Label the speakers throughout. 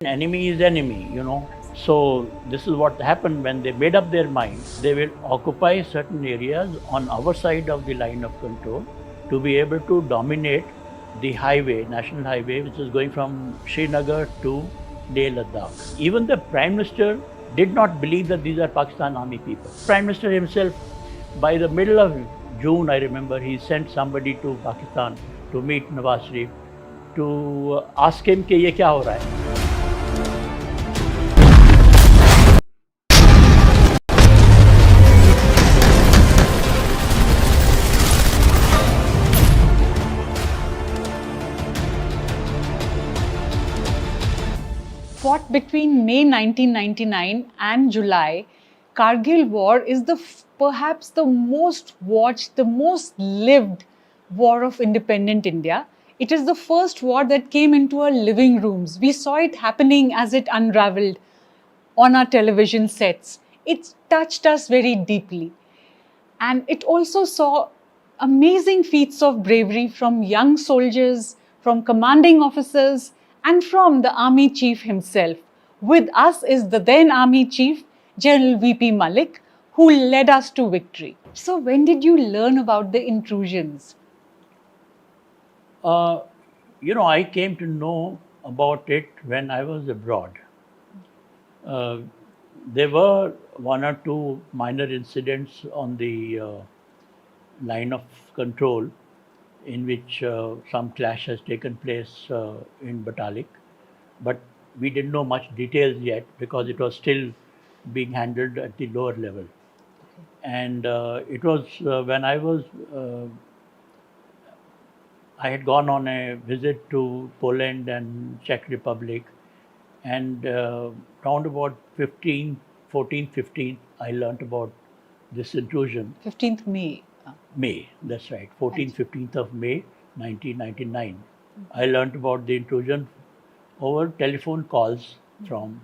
Speaker 1: Enemy is enemy, you know. So this is what happened when they made up their mind. They will occupy certain areas on our side of the line of control to be able to dominate the highway, national highway, which is going from Srinagar to Leh Ladakh. Even the Prime Minister did not believe that these are Pakistan army people. Prime Minister himself, by the middle of June, I remember, he sent somebody to Pakistan to meet Nawaz Sharif to ask him कि ये क्या हो रहा है.
Speaker 2: 'Fought between May 1999 and July, Kargil War is perhaps the most watched, the most lived war of independent India. It is the first war that came into our living rooms. We saw it happening as it unraveled on our television sets. It touched us very deeply. And it also saw amazing feats of bravery from young soldiers, from commanding officers, and from the army chief himself. With us is the then army chief, General VP Malik, who led us to victory. So when did you learn about the intrusions?
Speaker 1: I came to know about it when I was abroad. There were one or two minor incidents on the line of control in which some clash has taken place in Batalik, but we didn't know much details yet because it was still being handled at the lower level. And it was when I had gone on a visit to Poland and Czech Republic, and round about 14th, 15th, I learnt about this intrusion.
Speaker 2: 15th May.
Speaker 1: May, that's right, 14th, 15th of May 1999. I learnt about the intrusion over telephone calls from,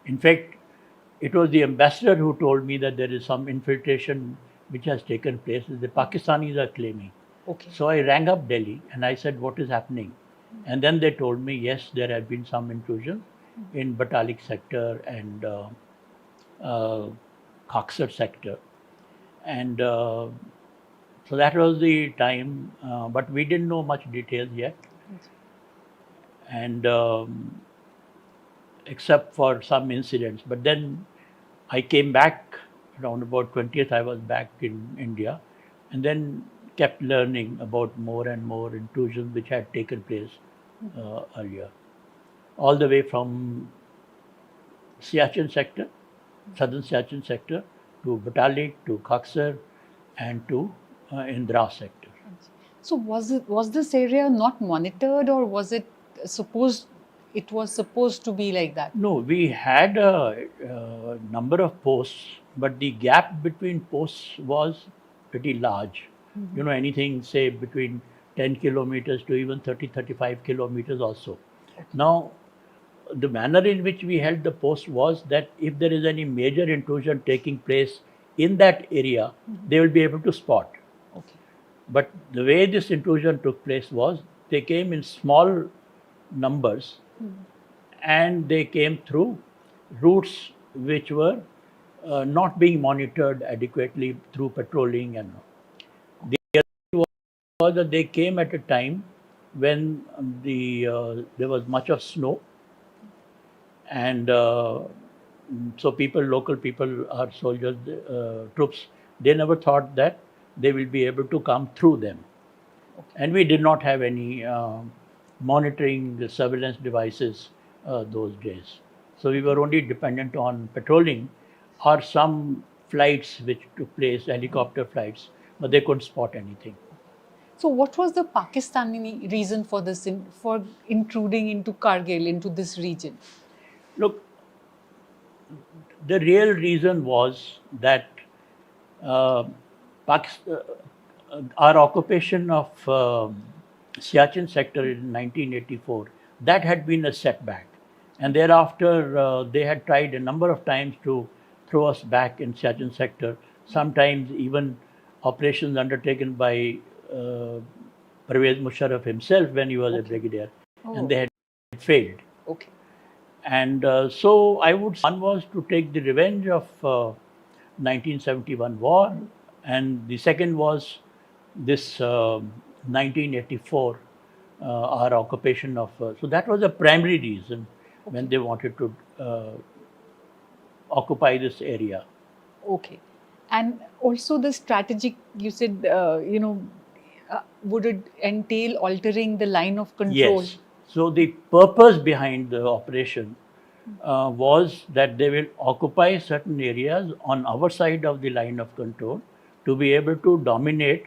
Speaker 1: in fact, it was the ambassador who told me that there is some infiltration which has taken place. The Pakistanis are claiming.
Speaker 2: Okay.
Speaker 1: So I rang up Delhi and I said, what is happening? And then they told me, yes, there have been some intrusion in Batalik sector and Kaksar sector. And so that was the time, but we didn't know much details yet. And except for some incidents. But then I came back around about 20th, I was back in India, and then kept learning about more and more intrusions which had taken place earlier. All the way from Siachen sector, southern Siachen sector, to Batalik, to Kaksar, and to Indra sector.
Speaker 2: So was this area not monitored, or was it supposed to be like that?
Speaker 1: No, we had a number of posts, but the gap between posts was pretty large. You know, anything say between 10 kilometers to even 35 kilometers also. Now, the manner in which we held the post was that if there is any major intrusion taking place in that area, they will be able to spot.
Speaker 2: Okay.
Speaker 1: But the way this intrusion took place was they came in small numbers and they came through routes which were not being monitored adequately through patrolling and all. The other was that they came at a time when there was much of snow, and so local people, our soldiers, troops, they never thought that they will be able to come through them. And we did not have any monitoring surveillance devices those days. So we were only dependent on patrolling or some flights which took place, helicopter flights, but they couldn't spot anything.
Speaker 2: So what was the Pakistani reason for this, for intruding into Kargil, into this region?
Speaker 1: Look, the real reason was that our occupation of Siachen sector in 1984, that had been a setback. And thereafter, they had tried a number of times to throw us back in Siachen sector, sometimes even operations undertaken by Pervez Musharraf himself when he was a brigadier, and they had failed.
Speaker 2: Okay.
Speaker 1: And so I would say one was to take the revenge of 1971 war, and the second was this 1984, our occupation of. So that was the primary reason when
Speaker 2: Okay.
Speaker 1: they wanted to occupy this area.
Speaker 2: Okay. And also the strategic, you said, would it entail altering the line of control?
Speaker 1: Yes. So the purpose behind the operation was that they will occupy certain areas on our side of the line of control to be able to dominate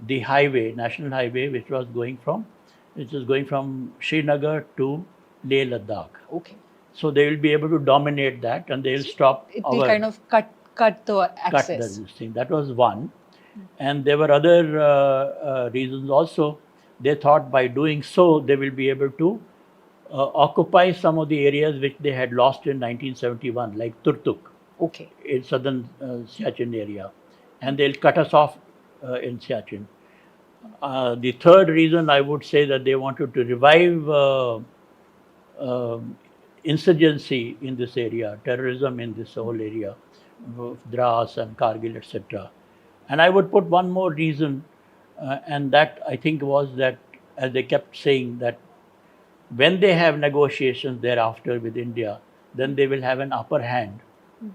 Speaker 1: the highway, national highway, which is going from Srinagar to Leh Ladakh.
Speaker 2: Okay.
Speaker 1: So they will be able to dominate that, and they will stop
Speaker 2: It will kind of cut the access.
Speaker 1: this thing. That was one. And there were other reasons also. They thought by doing so, they will be able to occupy some of the areas which they had lost in 1971, like Turtuk
Speaker 2: Okay.
Speaker 1: in southern Siachen area. And they'll cut us off in Siachen. The third reason I would say that they wanted to revive insurgency in this area, terrorism in this whole area, Dras and Kargil, etc. And I would put one more reason, and that I think was that, as they kept saying, that when they have negotiations thereafter with India, then they will have an upper hand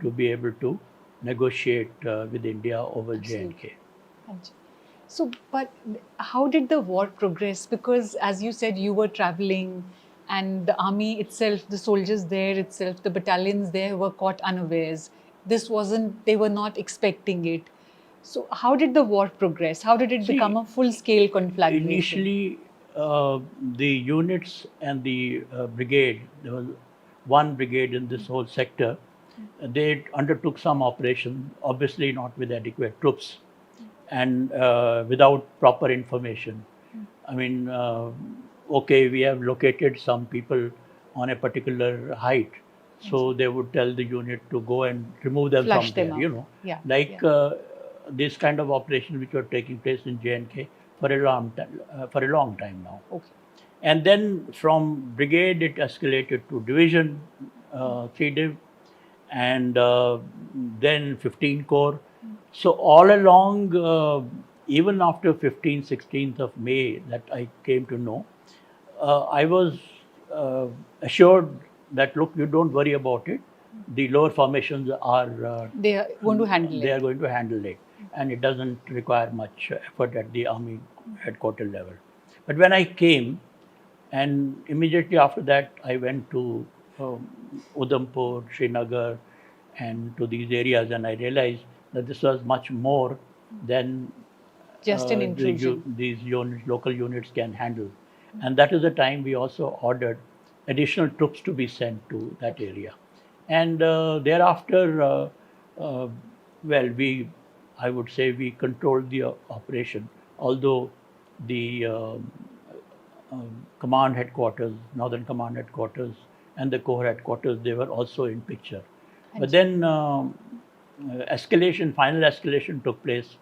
Speaker 1: to be able to negotiate with India over J&K.
Speaker 2: So, but how did the war progress? Because, as you said, you were traveling, and the army itself, the soldiers there itself, the battalions there were caught unawares. This wasn't, they were not expecting it. So, how did the war progress? How did it become a full scale conflagration?
Speaker 1: Initially, the units and the brigade, there was one brigade in this whole sector, they undertook some operation, obviously not with adequate troops and without proper information. I mean, okay, we have located some people on a particular height, so they would tell the unit to go and remove them
Speaker 2: Flush
Speaker 1: from
Speaker 2: them
Speaker 1: there,
Speaker 2: out.
Speaker 1: you know,
Speaker 2: Yeah,
Speaker 1: like
Speaker 2: yeah.
Speaker 1: this kind of operations which were taking place in J&K for a long time now.
Speaker 2: Okay.
Speaker 1: And then from brigade it escalated to division, 3 div, and then 15 corps. So all along, even after 15th, 16th of May that I came to know, I was assured that, look, you don't worry about it. The lower formations are
Speaker 2: They are going to handle
Speaker 1: they
Speaker 2: it.
Speaker 1: are going to handle it, and it doesn't require much effort at the army headquarters level. But when I came, and immediately after that, I went to Udhampur, Srinagar, and to these areas, and I realized that this was much more than
Speaker 2: Just an intrusion.
Speaker 1: these units, local units can handle. And that is the time we also ordered additional troops to be sent to that area. And thereafter, uh, well, I would say we controlled the operation, although the command headquarters, Northern Command headquarters, and the Corps headquarters, they were also in picture. But then final escalation took place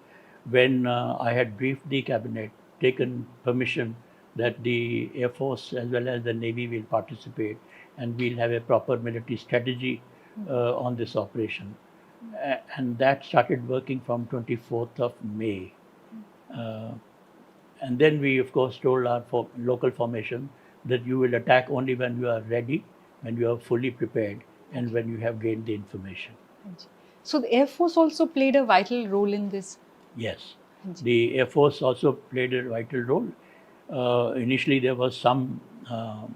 Speaker 1: when I had briefed the cabinet, taken permission that the Air Force as well as the Navy will participate, and we'll have a proper military strategy on this operation. And that started working from 24th of May. And then we, of course, told our local formation that you will attack only when you are ready, when you are fully prepared, and when you have gained the information.
Speaker 2: So the Air Force also played a vital role in this.
Speaker 1: Yes, the Air Force also played a vital role. Initially, there was some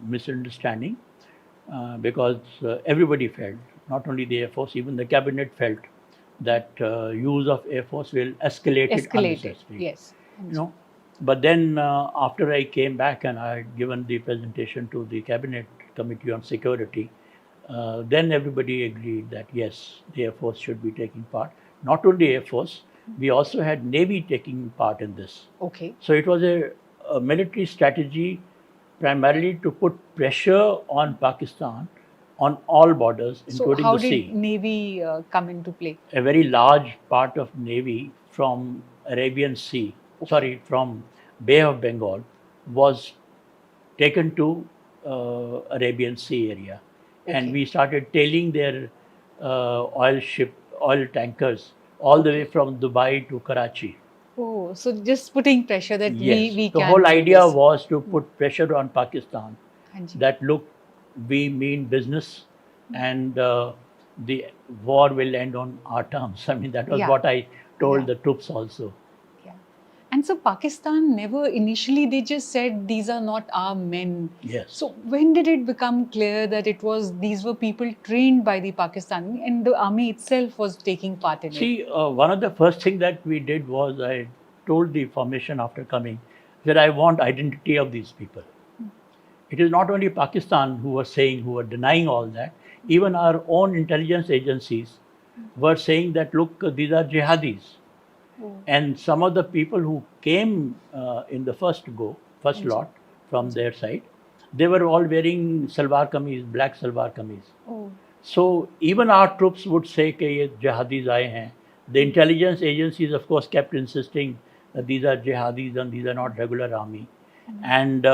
Speaker 1: misunderstanding because everybody felt, not only the Air Force, even the cabinet felt that use of Air Force will escalate it unnecessarily.
Speaker 2: Yes.
Speaker 1: You know, but then after I came back and I had given the presentation to the Cabinet Committee on Security, then everybody agreed that yes, the Air Force should be taking part. Not only Air Force, we also had Navy taking part in this.
Speaker 2: Okay.
Speaker 1: So it was a military strategy primarily to put pressure on Pakistan on all borders, including
Speaker 2: so how
Speaker 1: the sea.
Speaker 2: did Navy come into play?
Speaker 1: A very large part of Navy from Arabian Sea, from Bay of Bengal, was taken to Arabian Sea area. and we started tailing their oil tankers all the way from Dubai to Karachi.
Speaker 2: Oh, so just putting pressure that
Speaker 1: Yes,
Speaker 2: we
Speaker 1: the
Speaker 2: can
Speaker 1: whole
Speaker 2: do
Speaker 1: idea
Speaker 2: this.
Speaker 1: was to put pressure on Pakistan
Speaker 2: Hanji.
Speaker 1: that look, we mean business, and the war will end on our terms. I mean, that was
Speaker 2: Yeah.
Speaker 1: what I told
Speaker 2: Yeah.
Speaker 1: the troops also.
Speaker 2: Yeah. And so Pakistan never initially, they just said these are not our men.
Speaker 1: Yes.
Speaker 2: So when did it become clear that it was, these were people trained by the Pakistani and the army itself was taking part in it?
Speaker 1: See, one of the first thing that we did was I told the formation after coming that I want identity of these people. It is not only Pakistan who were denying all that. Even our own intelligence agencies were saying that, look, these are jihadis. And some of the people who came in the first lot from their side, they were all wearing salwar kameez, black salwar kameez.
Speaker 2: Oh.
Speaker 1: So even our troops would say that ye jihadis aaye hain. The intelligence agencies, of course, kept insisting that these are jihadis and these are not regular army. And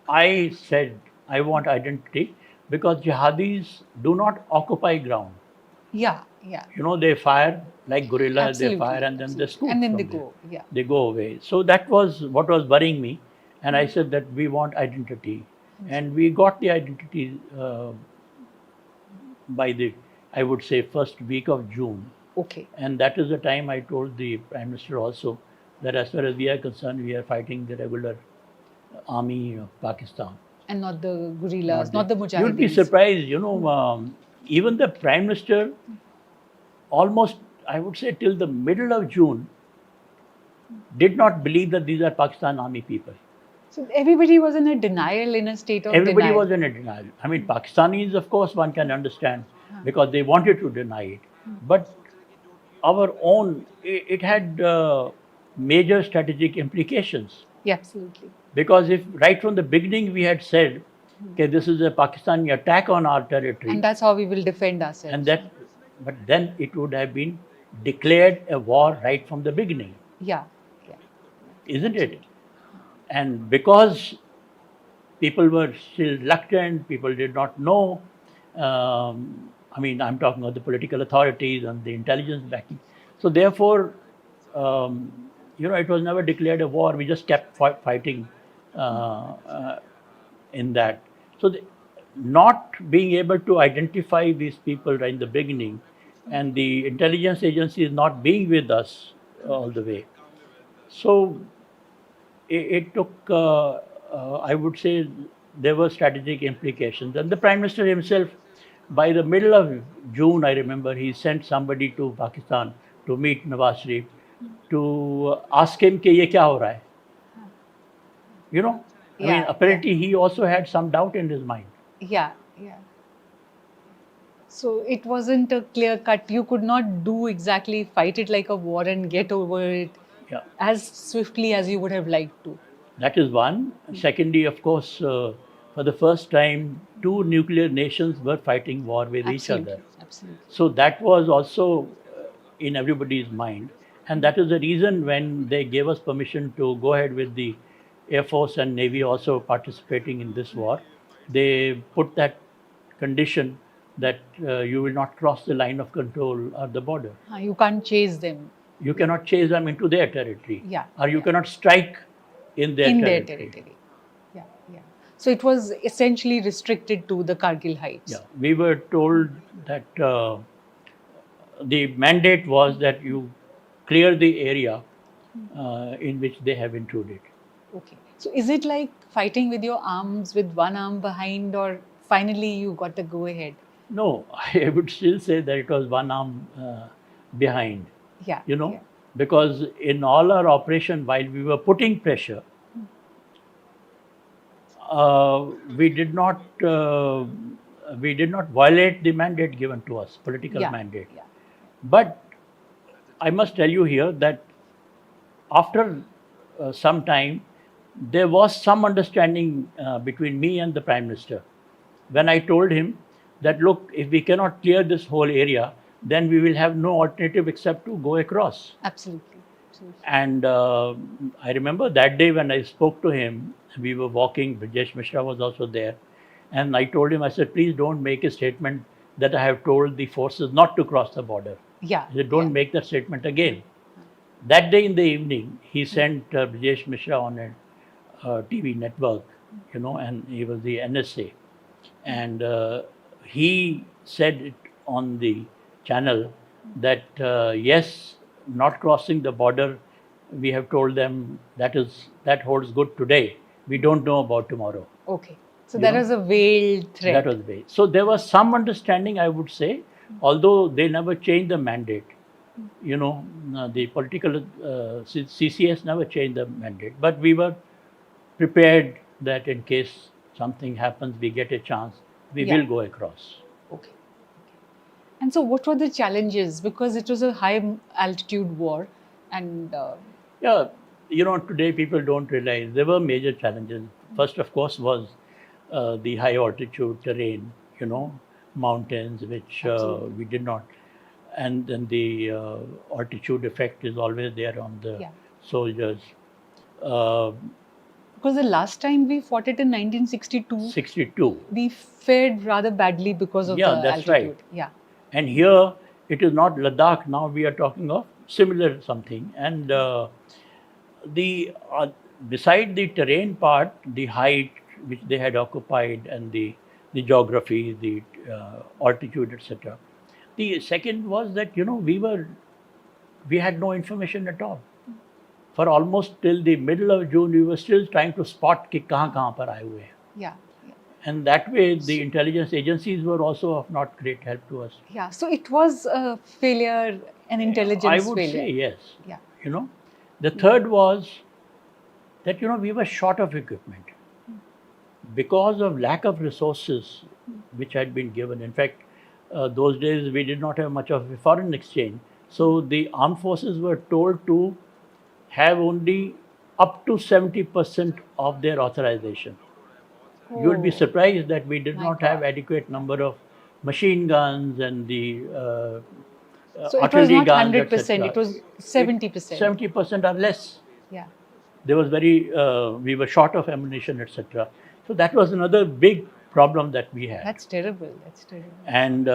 Speaker 1: I said, I want identity because jihadis do not occupy ground.
Speaker 2: Yeah, yeah.
Speaker 1: You know, they fire like guerrilla,
Speaker 2: Absolutely,
Speaker 1: they fire and then they scoot.
Speaker 2: and then
Speaker 1: from
Speaker 2: they
Speaker 1: there.
Speaker 2: go. Yeah.
Speaker 1: They go away. So that was what was worrying me. And I said that we want identity. And we got the identity by the, I would say, first week of June.
Speaker 2: Okay.
Speaker 1: And that is the time I told the Prime Minister also that as far as we are concerned, we are fighting the regular army of Pakistan.
Speaker 2: And not the guerrillas, not the Mujahideens.
Speaker 1: You'd be surprised, you know, even the Prime Minister, almost, I would say, till the middle of June, did not believe that these are Pakistan army people.
Speaker 2: So everybody was in a denial, in a state of
Speaker 1: Everybody
Speaker 2: denial.
Speaker 1: was in a denial. I mean, Pakistanis, of course, one can understand because they wanted to deny it. But our own, it had major strategic implications.
Speaker 2: Yeah, absolutely.
Speaker 1: Because if right from the beginning we had said, okay, this is a Pakistani attack on our territory.
Speaker 2: And that's how we will defend ourselves.
Speaker 1: And that, but then it would have been declared a war right from the beginning.
Speaker 2: Yeah, yeah.
Speaker 1: Isn't it? And because people were still reluctant, people did not know. I mean, I'm talking about the political authorities and the intelligence backing. So therefore, you know, it was never declared a war. We just kept fighting in that. So not being able to identify these people right in the beginning, and the intelligence agencies not being with us all the way. So it took, I would say, there were strategic implications. And the Prime Minister himself, by the middle of June, I remember, he sent somebody to Pakistan to meet Nawaz Sharif to ask him कि ये क्या हो रहा है? You know, I mean, apparently he also had some doubt in his mind.
Speaker 2: Yeah, yeah. So it wasn't a clear cut. You could not do exactly fight it like a war and get over it as swiftly as you would have liked to.
Speaker 1: That is one. Secondly, of course, for the first time, two nuclear nations were fighting war with each other.
Speaker 2: Absolutely.
Speaker 1: So that was also in everybody's mind. And that is the reason when they gave us permission to go ahead with the Air Force and Navy also participating in this war, they put that condition that you will not cross the line of control or the border.
Speaker 2: You can't chase them.
Speaker 1: You cannot chase them into their territory.
Speaker 2: Yeah.
Speaker 1: Or you cannot strike in their territory.
Speaker 2: Yeah, yeah. So it was essentially restricted to the Kargil heights.
Speaker 1: Yeah. We were told that the mandate was that you clear the area in which they have intruded.
Speaker 2: Okay. So is it like fighting with your arms, with one arm behind, or finally you got the go ahead?
Speaker 1: No, I would still say that it was one arm behind.
Speaker 2: Yeah.
Speaker 1: You know, because in all our operation, while we were putting pressure, we did not violate the mandate given to us, political mandate.
Speaker 2: Yeah.
Speaker 1: But I must tell you here that after some time, there was some understanding between me and the Prime Minister. When I told him that, look, if we cannot clear this whole area, then we will have no alternative except to go across.
Speaker 2: Absolutely. Absolutely.
Speaker 1: And I remember that day when I spoke to him, we were walking, Brijesh Mishra was also there, And I told him, I said, please don't make a statement that I have told the forces not to cross the border.
Speaker 2: Yeah.
Speaker 1: I said, don't make that statement again. That day in the evening, he sent Brijesh Mishra on a TV network, and he was the NSA. And he said it on the channel that, yes, not crossing the border, we have told them that holds good today. We don't know about tomorrow.
Speaker 2: Okay. So that was a veiled threat.
Speaker 1: That was the way. So there was some understanding, I would say, although they never changed the mandate. The political CCS never changed the mandate, but we were prepared that in case something happens, we get a chance, we will go across.
Speaker 2: Okay. And so what were the challenges? Because it was a high altitude war and...
Speaker 1: Yeah, today people don't realize there were major challenges. First, of course, was the high altitude terrain, mountains, which we did not. And then the altitude effect is always there on the soldiers.
Speaker 2: Because the last time we fought it in 1962, we fared rather badly because of the altitude.
Speaker 1: That's right.
Speaker 2: Yeah.
Speaker 1: And here it is not Ladakh. Now we are talking of similar something. And beside the terrain part, the height which they had occupied, and the geography, the altitude, etc. The second was that we had no information at all. For almost till the middle of June, we were still trying to spot कि कहाँ पर आए हुए हैं.
Speaker 2: Yeah.
Speaker 1: And that way, the intelligence agencies were also of not great help to us.
Speaker 2: Yeah. So it was a failure, an intelligence failure.
Speaker 1: I would say yes.
Speaker 2: Yeah.
Speaker 1: The third was that we were short of equipment because of lack of resources which had been given. In fact, those days we did not have much of a foreign exchange. So the armed forces were told to have only up to 70% of their authorization. You will be surprised that we did not have adequate number of machine guns and the
Speaker 2: so
Speaker 1: artillery
Speaker 2: it was not
Speaker 1: guns,
Speaker 2: 100%, it was 70%.
Speaker 1: 70% or less.
Speaker 2: Yeah.
Speaker 1: There was we were short of ammunition, etc. So that was another big problem that we had.
Speaker 2: That's terrible. That's terrible.
Speaker 1: And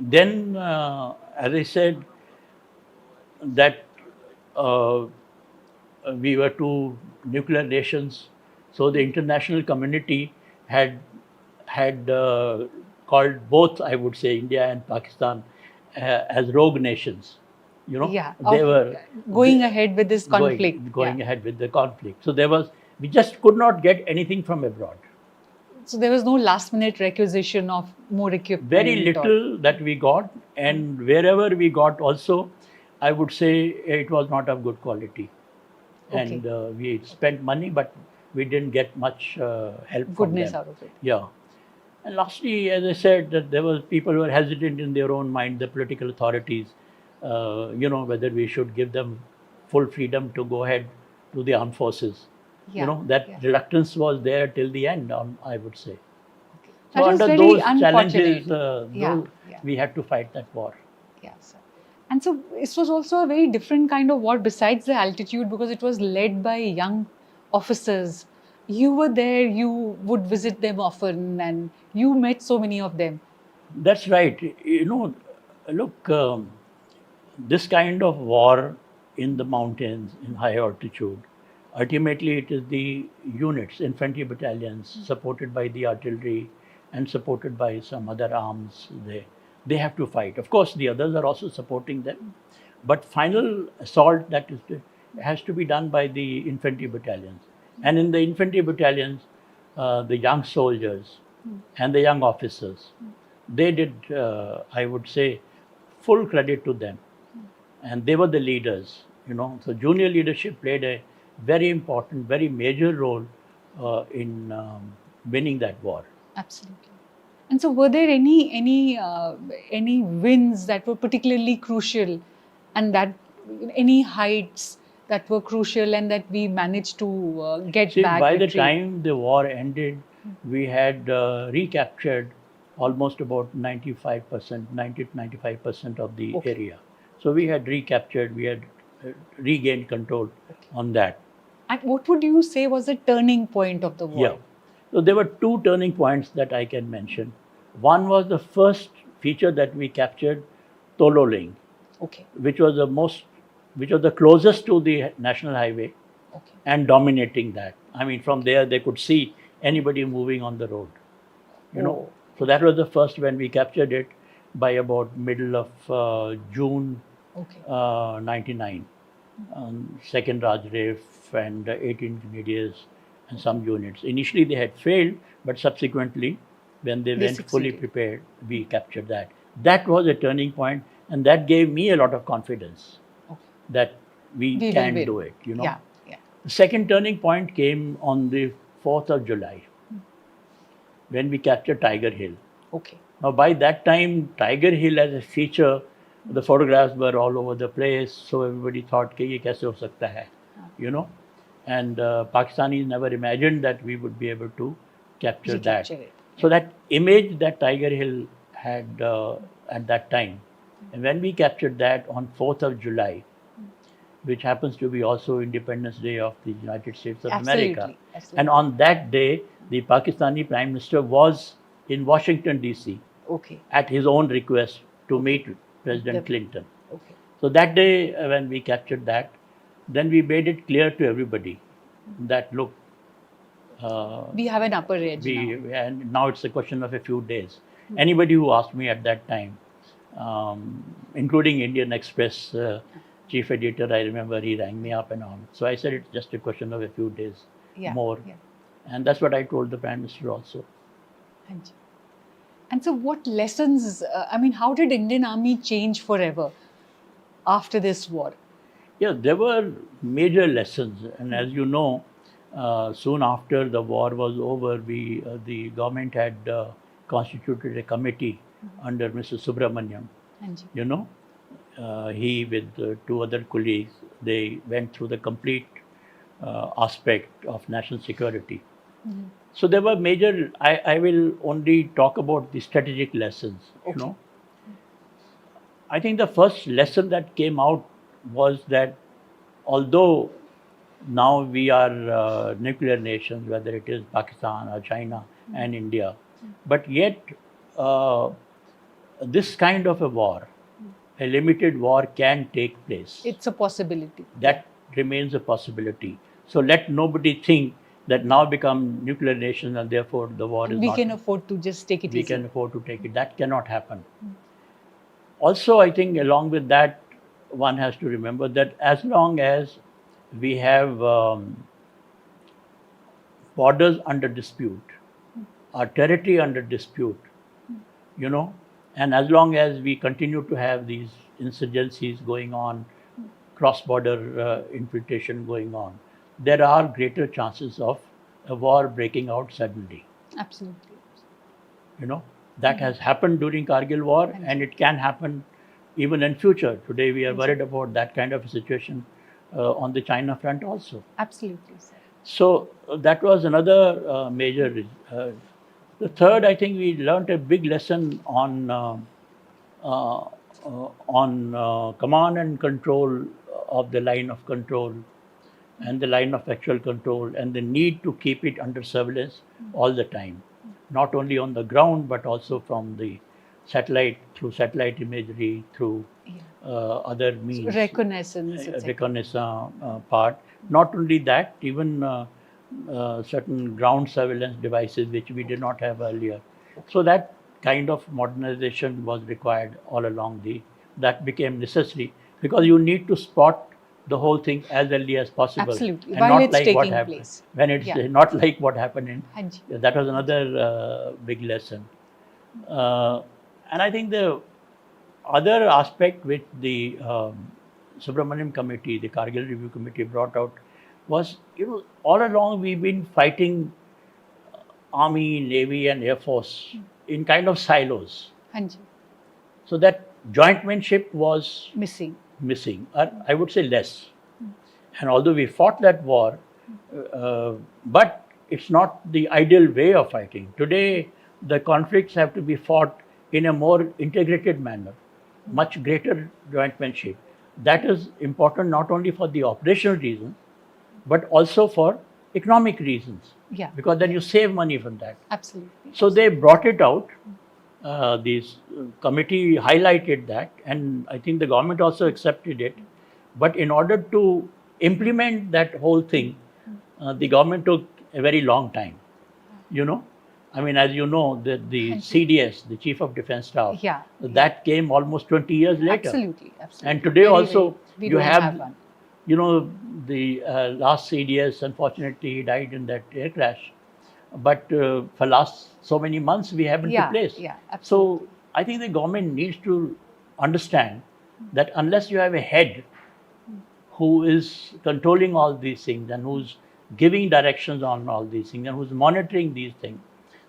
Speaker 1: then, as I said, that we were two nuclear nations, so the international community had called both, I would say, India and Pakistan as rogue nations.
Speaker 2: They were going ahead with this conflict.
Speaker 1: Going ahead with the conflict. So we just could not get anything from abroad.
Speaker 2: So there was no last minute requisition of more equipment?
Speaker 1: Very little that we got, and wherever we got also, I would say it was not of good quality.
Speaker 2: Okay.
Speaker 1: And we spent money, but we didn't get much help
Speaker 2: Goodness
Speaker 1: from them.
Speaker 2: Out of it.
Speaker 1: Yeah. And lastly, as I said, that there were people who were hesitant in their own mind, the political authorities, whether we should give them full freedom to go ahead to the armed forces. That reluctance was there till the end, I would say.
Speaker 2: Okay.
Speaker 1: So under those challenges, we had to fight that war.
Speaker 2: Yeah, sir. And so this was also a very different kind of war besides the altitude, because it was led by young officers. You were there, you would visit them often, and you met so many of them.
Speaker 1: That's right. Look, this kind of war in the mountains, in high altitude, ultimately it is the units, infantry battalions, supported by the artillery and supported by some other arms. They have to fight. Of course, the others are also supporting them, but final assault has to be done by the infantry battalions. And in the infantry battalions, the young soldiers and the young officers, they did, I would say, full credit to them. And they were the leaders, So junior leadership played a very important, very major role in winning that war.
Speaker 2: Absolutely. And so, were there any wins that were particularly crucial, and that any heights that were crucial and that we managed to get back?
Speaker 1: By the time the war ended, we had recaptured almost about 95%, 90 to 95% of the area. So we had recaptured, we had regained control on that.
Speaker 2: And what would you say was the turning point of the war?
Speaker 1: Yeah. So there were two turning points that I can mention. One was the first feature that we captured, Tololing,
Speaker 2: Okay.
Speaker 1: which was which was the closest to the national highway
Speaker 2: Okay.
Speaker 1: and dominating that. I mean, from there they could see anybody moving on the road. You know,
Speaker 2: Oh.
Speaker 1: so that was the first when we captured it by about middle of June
Speaker 2: Okay.
Speaker 1: 99. Second Rajref and 18 grenadiers and some units. Initially they had failed, but subsequently, when they went fully
Speaker 2: succeeded.
Speaker 1: prepared, we captured that. That was a turning point, and that gave me a lot of confidence
Speaker 2: Okay.
Speaker 1: that we
Speaker 2: We will
Speaker 1: can
Speaker 2: win.
Speaker 1: do it. You know.
Speaker 2: Yeah. Yeah.
Speaker 1: The second turning point came on the 4th of July when we captured Tiger Hill.
Speaker 2: Okay.
Speaker 1: Now, by that time, Tiger Hill as a feature, the photographs were all over the place, so everybody thought, कि ये कैसे हो सकता है, you know, and Pakistanis never imagined that we would be able to capture that.
Speaker 2: Recapture it.
Speaker 1: So that image that Tiger Hill had at that time, and when we captured that on 4th of July, which happens to be also Independence Day of the United States of America.
Speaker 2: Absolutely.
Speaker 1: And on that day, the Pakistani Prime Minister was in Washington, D.C.
Speaker 2: Okay.
Speaker 1: at his own request to meet President
Speaker 2: The-
Speaker 1: Clinton.
Speaker 2: Okay.
Speaker 1: So that day, when we captured that, then we made it clear to everybody that, look,
Speaker 2: We have an upper edge now.
Speaker 1: and now it's a question of a few days. Anybody who asked me at that time, including Indian Express chief editor, I remember he rang me up and on. So I said it's just a question of a few days
Speaker 2: Yeah.
Speaker 1: more.
Speaker 2: Yeah.
Speaker 1: And that's what I told the Prime Minister also.
Speaker 2: And so, what lessons? I mean, how did Indian Army change forever after this war?
Speaker 1: Yeah, there were major lessons. And as you know, soon after the war was over, the government had constituted a committee under Mr. Subramaniam.
Speaker 2: And
Speaker 1: You know, he with two other colleagues, they went through the complete aspect of national security. So there were major, I will only talk about the strategic lessons, you
Speaker 2: Okay.
Speaker 1: know. I think the first lesson that came out was that although now we are nuclear nations, whether it is Pakistan or China and India, but yet this kind of a war, a limited war can take place.
Speaker 2: it's a possibility.
Speaker 1: That remains a possibility. So let nobody think that now become nuclear nations and therefore the war is
Speaker 2: We
Speaker 1: not.
Speaker 2: can afford to just take it
Speaker 1: We
Speaker 2: easy.
Speaker 1: can afford to take it. That cannot happen. Also, I think along with that, one has to remember that as long as we have borders under dispute, our territory under dispute, you know, and as long as we continue to have these insurgencies going on, cross-border infiltration going on, there are greater chances of a war breaking out suddenly.
Speaker 2: Absolutely.
Speaker 1: You know, that has happened during Kargil war, and it can happen even in future. Today we are worried about that kind of a situation on the China front also.
Speaker 2: Absolutely, sir.
Speaker 1: So that was another major. The third, I think we learned a big lesson on command and control of the line of control and the line of actual control, and the need to keep it under surveillance all the time, not only on the ground but also from the satellite, through satellite imagery, through other means,
Speaker 2: Reconnaissance, etc.
Speaker 1: reconnaissance part. Not only that, even certain ground surveillance devices which we did not have earlier. So that kind of modernization was required all along. That became necessary because you need to spot the whole thing as early as possible.
Speaker 2: Absolutely.
Speaker 1: And
Speaker 2: While
Speaker 1: not
Speaker 2: it's
Speaker 1: like what
Speaker 2: taking
Speaker 1: happened.
Speaker 2: place.
Speaker 1: When it's
Speaker 2: Yeah.
Speaker 1: not like what happened in.
Speaker 2: Hanji.
Speaker 1: That was another big lesson. And I think the other aspect which the Subramaniam Committee, the Kargil Review Committee brought out was, you know, all along we've been fighting Army, Navy and Air Force in kind of silos.
Speaker 2: Hanji.
Speaker 1: So that jointmanship was
Speaker 2: Missing.
Speaker 1: missing, or I would say less. And although we fought that war, but it's not the ideal way of fighting. Today, the conflicts have to be fought in a more integrated manner, much greater jointmanship. That is important not only for the operational reason, but also for economic reasons.
Speaker 2: Yeah.
Speaker 1: Because then you save money from that.
Speaker 2: Absolutely.
Speaker 1: So they brought it out. This committee highlighted that, and I think the government also accepted it. But in order to implement that whole thing, the government took a very long time. You know, I mean, as you know, the CDS, the Chief of Defence Staff,
Speaker 2: Yeah.
Speaker 1: that came almost 20 years later.
Speaker 2: Absolutely. Absolutely.
Speaker 1: And today
Speaker 2: Very,
Speaker 1: also,
Speaker 2: we
Speaker 1: you
Speaker 2: don't
Speaker 1: have,
Speaker 2: one.
Speaker 1: you know, the last CDS, unfortunately, he died in that air crash. But for last so many months, we haven't
Speaker 2: Yeah,
Speaker 1: replaced.
Speaker 2: yeah, absolutely.
Speaker 1: So I think the government needs to understand that unless you have a head who is controlling all these things and who's giving directions on all these things and who's monitoring these things,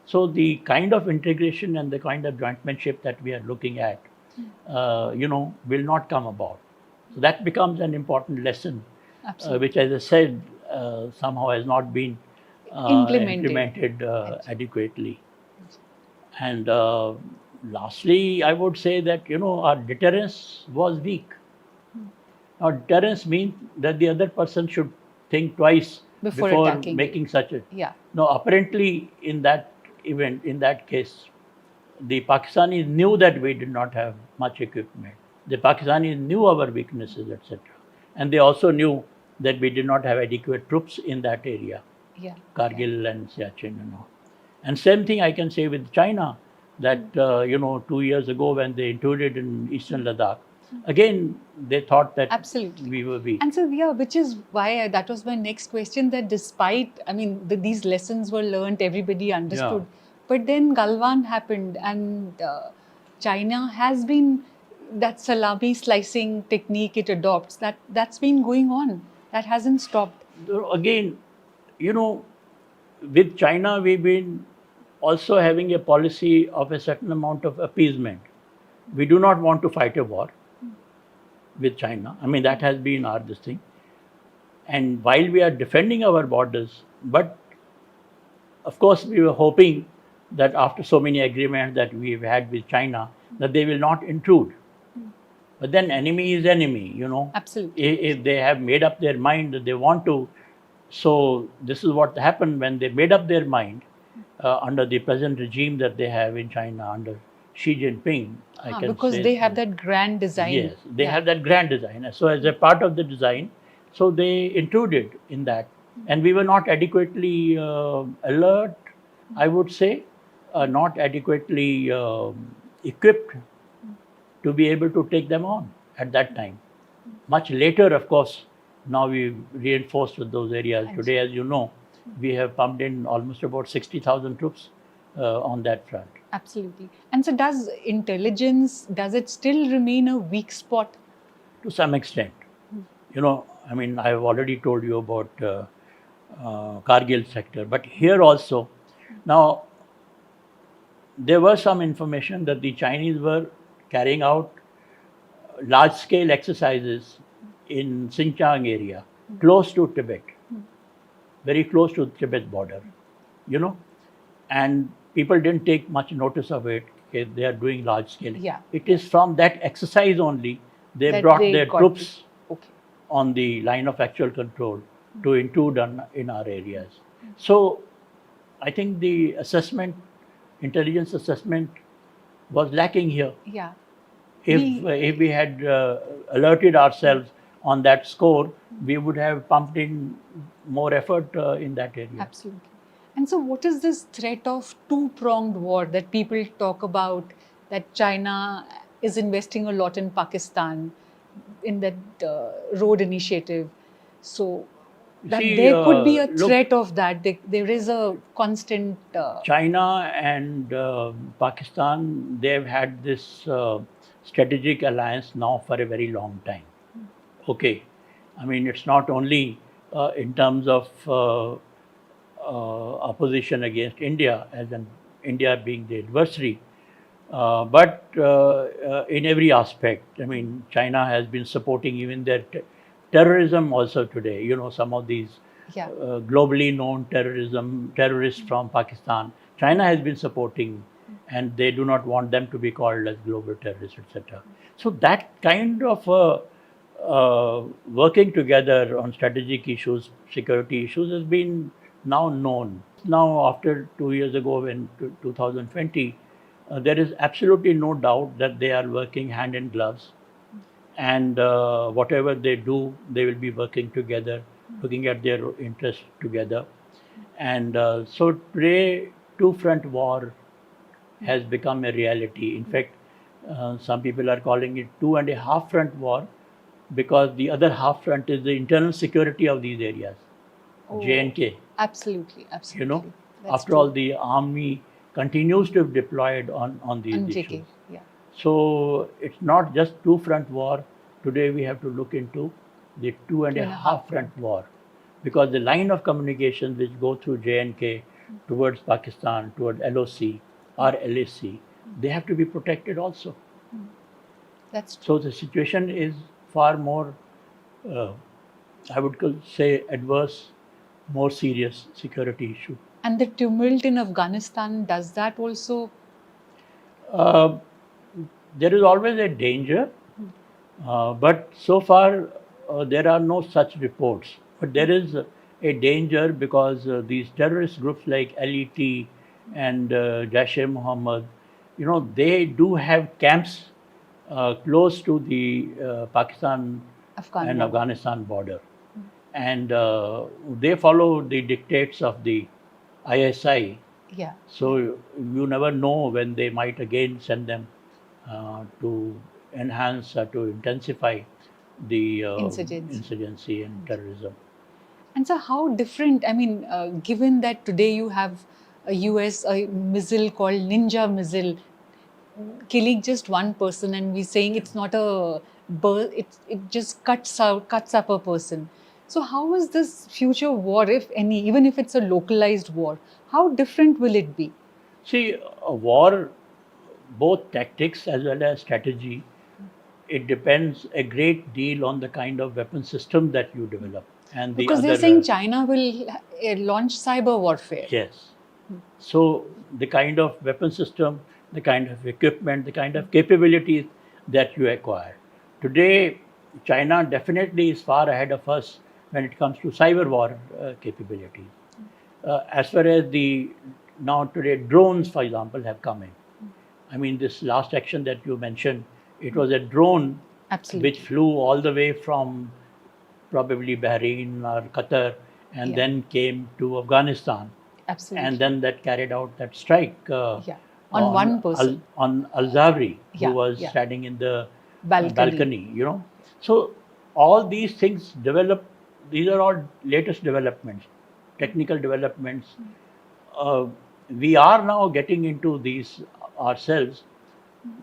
Speaker 1: so the kind of integration and the kind of jointmanship that we are looking at, will not come about. So that becomes an important lesson, which, as I said, somehow has not been implemented adequately. And lastly, I would say that our deterrence was weak. Now, deterrence means that the other person should think twice
Speaker 2: Before
Speaker 1: making such a.
Speaker 2: Yeah.
Speaker 1: No, apparently in that event, in that case, the Pakistanis knew that we did not have much equipment. The Pakistanis knew our weaknesses, etc. And they also knew that we did not have adequate troops in that area,
Speaker 2: Yeah.
Speaker 1: Kargil and Siachen and all. And same thing I can say with China, that 2 years ago when they intruded in eastern Ladakh, again they thought that
Speaker 2: Absolutely.
Speaker 1: we were weak.
Speaker 2: And so, yeah, which is why that was my next question, that despite, I mean, these lessons were learnt, everybody understood.
Speaker 1: Yeah.
Speaker 2: But then Galwan happened, and China has been, that salami slicing technique it adopts, that's been going on. That hasn't stopped.
Speaker 1: Again, with China, we've been also having a policy of a certain amount of appeasement. We do not want to fight a war with China. I mean, that has been our this thing. And while we are defending our borders, but of course, we were hoping that after so many agreements that we've had with China, that they will not intrude. But then enemy is enemy,
Speaker 2: Absolutely.
Speaker 1: If they have made up their mind that they want to. So this is what happened when they made up their mind under the present regime that they have in China, under Xi Jinping.
Speaker 2: Because they have that grand design.
Speaker 1: Yes, they have that grand design. So as a part of the design, so they intruded in that. And we were not adequately alert, I would say, not adequately equipped to be able to take them on at that time. Much later, of course, now we've reinforced with those areas. Today, as you know, we have pumped in almost about 60,000 troops on that front.
Speaker 2: Absolutely. And so does intelligence, does it still remain a weak spot?
Speaker 1: To some extent. I mean, I've already told you about Kargil sector, but here also, now, there was some information that the Chinese were carrying out large-scale exercises in Xinjiang area, close to Tibet, very close to the Tibet border, and people didn't take much notice of it. Okay, they are doing large-scale.
Speaker 2: Yeah.
Speaker 1: It is from that exercise only they brought their troops on the line of actual control to intrude in our areas. So, I think the intelligence assessment was lacking here.
Speaker 2: Yeah.
Speaker 1: If we had alerted ourselves on that score, we would have pumped in more effort in that area.
Speaker 2: Absolutely. And so what is this threat of two-pronged war that people talk about, that China is investing a lot in Pakistan, in that road initiative? So that there could be a threat of that. There is a constant...
Speaker 1: China and Pakistan, they've had this strategic alliance now for a very long time. Okay. I mean, it's not only in terms of opposition against India, India being the adversary, but in every aspect. I mean, China has been supporting even their terrorism also today. Some of these globally known terrorists from Pakistan, China has been supporting, and they do not want them to be called as global terrorists, etc. So that kind of working together on strategic issues, security issues has been now known. Now, after 2 years ago, in 2020, there is absolutely no doubt that they are working hand in gloves, and whatever they do, they will be working together, looking at their interests together. And so today, two-front war has become a reality. In fact, some people are calling it two and a half front war, because the other half front is the internal security of these areas,
Speaker 2: Oh,
Speaker 1: J&K.
Speaker 2: absolutely, absolutely.
Speaker 1: You know,
Speaker 2: That's
Speaker 1: after all,
Speaker 2: true.
Speaker 1: the army continues to be deployed on these
Speaker 2: And
Speaker 1: issues.
Speaker 2: JK, yeah.
Speaker 1: So it's not just two front war. Today we have to look into the two and a half front war, because the line of communications which go through J&K towards Pakistan, toward LOC or LAC, they have to be protected also.
Speaker 2: That's true.
Speaker 1: So the situation is far more, I would say, adverse, more serious security issue.
Speaker 2: And the tumult in Afghanistan, does that also?
Speaker 1: Uh, there is always a danger, but so far there are no such reports. But there is a danger, because these terrorist groups like LET and Jaish-e-Mohammed, they do have camps close to the Pakistan
Speaker 2: Afghan
Speaker 1: and
Speaker 2: border.
Speaker 1: Afghanistan border. And they follow the dictates of the ISI.
Speaker 2: Yeah.
Speaker 1: So you never know when they might again send them to enhance or to intensify the insurgency and terrorism.
Speaker 2: And so, how different? I mean, given that today you have a US missile called Ninja missile, killing just one person, and we're saying it's not a birth, it just cuts up a person. So, how is this future war, if any, even if it's a localized war, how different will it be?
Speaker 1: See, a war, both tactics as well as strategy, it depends a great deal on the kind of weapon system that you develop. And the
Speaker 2: Because they're
Speaker 1: other,
Speaker 2: saying China will launch cyber warfare.
Speaker 1: yes. So the kind of weapon system, the kind of equipment, the kind of capabilities that you acquire. Today, China definitely is far ahead of us when it comes to cyber war capabilities. As far as the now today drones, for example, have come in. I mean, this last action that you mentioned, it was a drone
Speaker 2: Absolutely.
Speaker 1: which flew all the way from probably Bahrain or Qatar, and then came to Afghanistan.
Speaker 2: Absolutely.
Speaker 1: And then that carried out that strike
Speaker 2: on one person.
Speaker 1: on Al-Zawri, who was
Speaker 2: yeah.
Speaker 1: standing in the
Speaker 2: Balcony.
Speaker 1: So all these things develop. These are all latest developments, technical developments. We are now getting into these ourselves,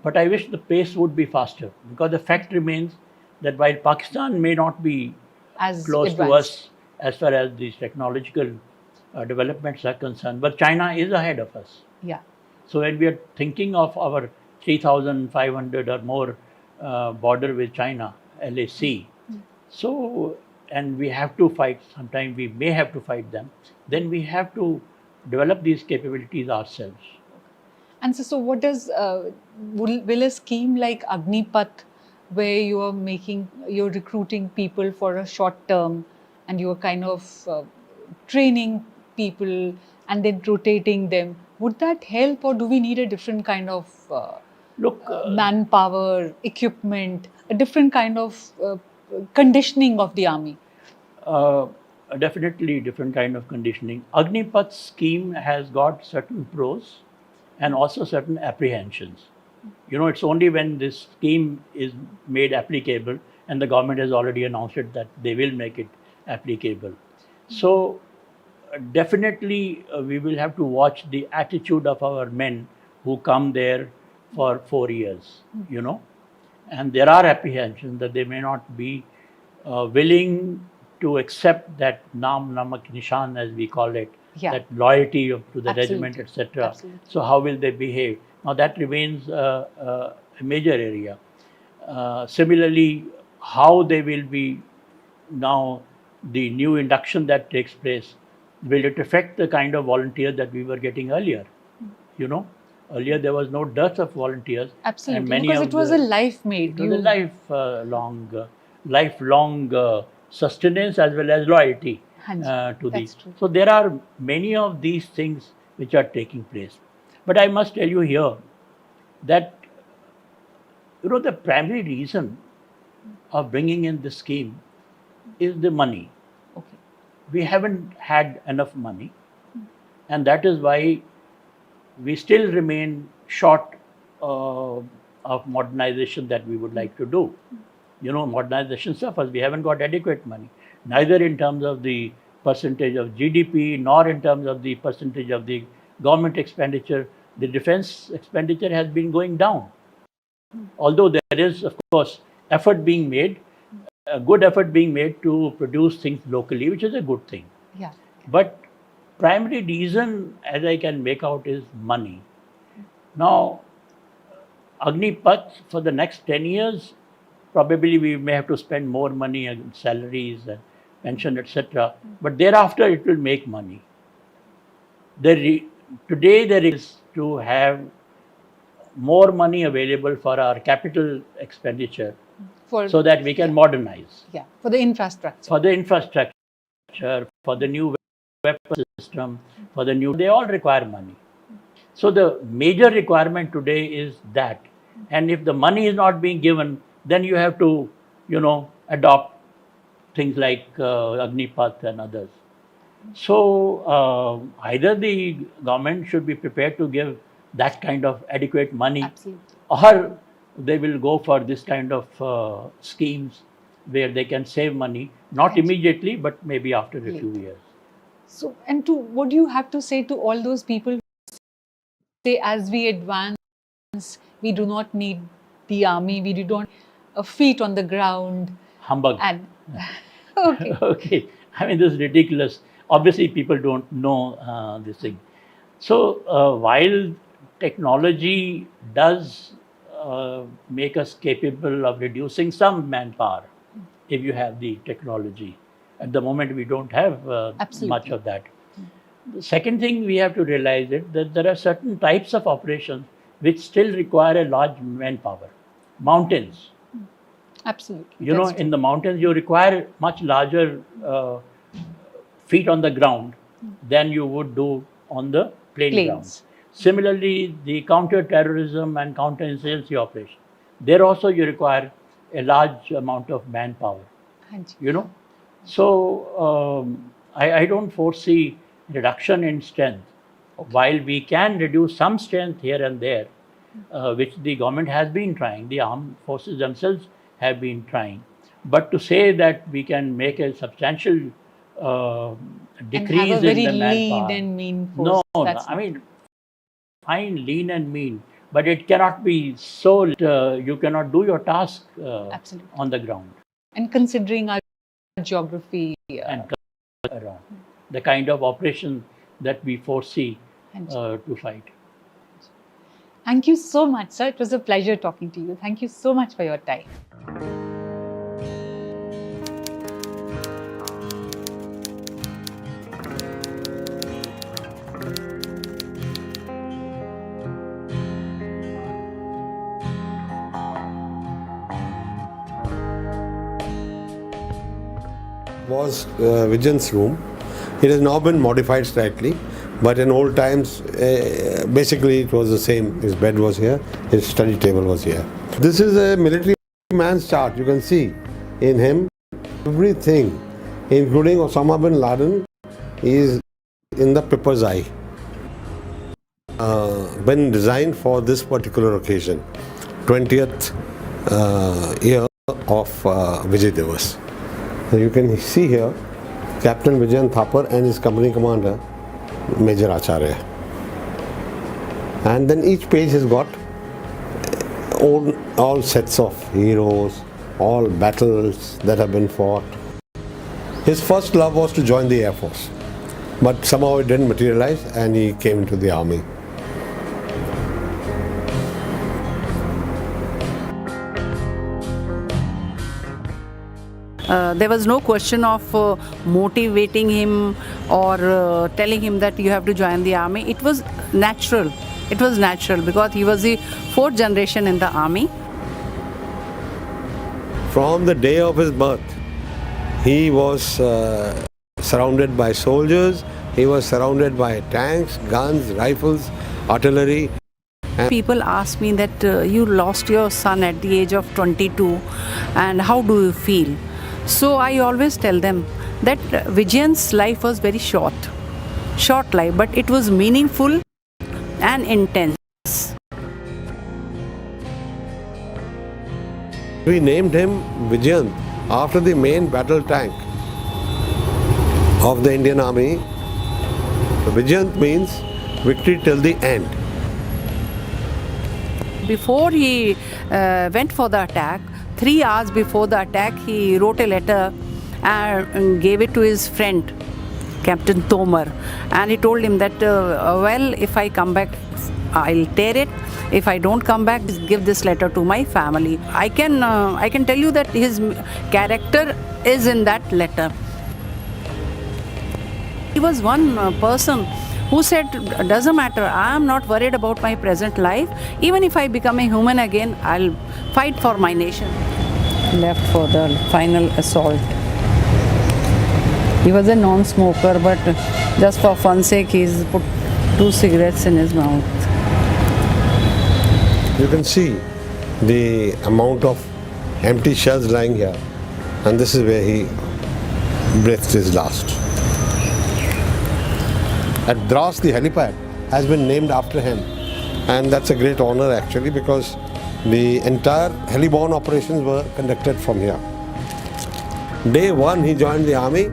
Speaker 1: but I wish the pace would be faster, because the fact remains that while Pakistan may not be
Speaker 2: As
Speaker 1: close to
Speaker 2: advanced.
Speaker 1: us as far as these technological developments are concerned, but China is ahead of us.
Speaker 2: Yeah.
Speaker 1: So when we are thinking of our 3,500 or more border with China, LAC, so, and we have to fight, sometime we may have to fight them, then we have to develop these capabilities ourselves.
Speaker 2: And so what does, will a scheme like Agnipath, where you're recruiting people for a short term, and you're kind of training people and then rotating them, would that help, or do we need a different kind of manpower, equipment, a different kind of conditioning of the army?
Speaker 1: Definitely different kind of conditioning. Agnipath scheme has got certain pros and also certain apprehensions. It's only when this scheme is made applicable, and the government has already announced it that they will make it applicable. So definitely we will have to watch the attitude of our men who come there for 4 years, and there are apprehensions that they may not be willing to accept that Naam Namak Nishan, as we call it, that loyalty to the regiment, etc. So how will they behave? Now that remains a major area. Similarly, how they will be now, the new induction that takes place, will it affect the kind of volunteers that we were getting earlier? Earlier there was no dearth of volunteers.
Speaker 2: Absolutely,
Speaker 1: and many
Speaker 2: because
Speaker 1: of
Speaker 2: it was a life made.
Speaker 1: It was a lifelong lifelong sustenance as well as loyalty to
Speaker 2: that's
Speaker 1: the.
Speaker 2: true.
Speaker 1: So there are many of these things which are taking place. But I must tell you here that the primary reason of bringing in this scheme is the money.
Speaker 2: Okay.
Speaker 1: We haven't had enough money, and that is why we still remain short of modernization that we would like to do. Modernization suffers. We haven't got adequate money, neither in terms of the percentage of GDP, nor in terms of the percentage of the government expenditure. The defense expenditure has been going down. Although there is, of course, effort being made, a good effort being made to produce things locally, which is a good thing.
Speaker 2: Yeah.
Speaker 1: But primary reason, as I can make out, is money. Now, Agnipath, for the next 10 years, probably we may have to spend more money on salaries and pension, etc. But thereafter, it will make money. Today, there is to have more money available for our capital expenditure so that we can modernize.
Speaker 2: Yeah, for the infrastructure.
Speaker 1: For the infrastructure, for the new weapon system, they all require money. So the major requirement today is that. And if the money is not being given, then you have to, adopt things like Agnipath and others. So either the government should be prepared to give that kind of adequate money,
Speaker 2: Absolutely.
Speaker 1: or they will go for this kind of schemes where they can save money, not immediately, but maybe after a few years.
Speaker 2: So, and what do you have to say to all those people who say, as we advance, we do not need the army, we do not feet on the ground?
Speaker 1: Humbug.
Speaker 2: And okay.
Speaker 1: Okay. I mean, this is ridiculous. Obviously, people don't know this thing. So, while technology does make us capable of reducing some manpower, if you have the technology. At the moment, we don't have much of that. The second thing we have to realize is that there are certain types of operations which still require a large manpower. Mountains.
Speaker 2: Absolutely.
Speaker 1: In the mountains, you require much larger feet on the ground than you would do on the plain ground. Similarly, the counter-terrorism and counter-insurgency operation, there also you require a large amount of manpower. So I don't foresee reduction in strength. While we can reduce some strength here and there, which the government has been trying, the armed forces themselves have been trying. But to say that we can make a substantial decrease in the manpower.
Speaker 2: Lean and mean force.
Speaker 1: No, I mean, fine, lean and mean, but it cannot be so you cannot do your task on the ground.
Speaker 2: And considering our geography
Speaker 1: and around the kind of operation that we foresee to fight.
Speaker 2: Thank you so much, sir. It was a pleasure talking to you. Thank you so much for your time.
Speaker 3: Was Vijay's room. It has now been modified slightly, but in old times, basically it was the same. His bed was here, his study table was here. This is a military man's chart. You can see in him everything, including Osama bin Laden, is in the paper's eye. Been designed for this particular occasion, 20th year of Vijay Diwas. So you can see here Captain Vijayan Thapar and his company commander Major Acharya. And then each page has got all sets of heroes, all battles that have been fought. His first love was to join the Air Force, but somehow it didn't materialize and he came into the army.
Speaker 4: There was no question of motivating him or telling him that you have to join the army. It was natural. It was natural because he was the fourth generation in the army.
Speaker 3: from the day of his birth, he was surrounded by soldiers, he was surrounded by tanks, guns, rifles, artillery.
Speaker 4: People ask me that you lost your son at the age of 22 and how do you feel? So I always tell them that Vijayan's life was very short life, but it was meaningful and intense.
Speaker 3: We named him Vijayan after the main battle tank of the Indian Army. Vijayan means victory till the end.
Speaker 4: Before he went for the attack, 3 hours before the attack, he wrote a letter and gave it to his friend, Captain Tomar. And he told him that, well, if I come back, I'll tear it. If I don't come back, give this letter to my family. I can tell you that his character is in that letter. He was one person who said, doesn't matter, I am not worried about my present life. Even if I become a human again, I'll fight for my nation. Left for the final assault. He was a non-smoker, but just for fun's sake, he's put 2 cigarettes in his mouth.
Speaker 3: You can see the amount of empty shells lying here, and this is where he breathed his last. At Dras, the helipad has been named after him, and that's a great honor actually, because the entire heliborne operations were conducted from here. Day 1 he joined the army.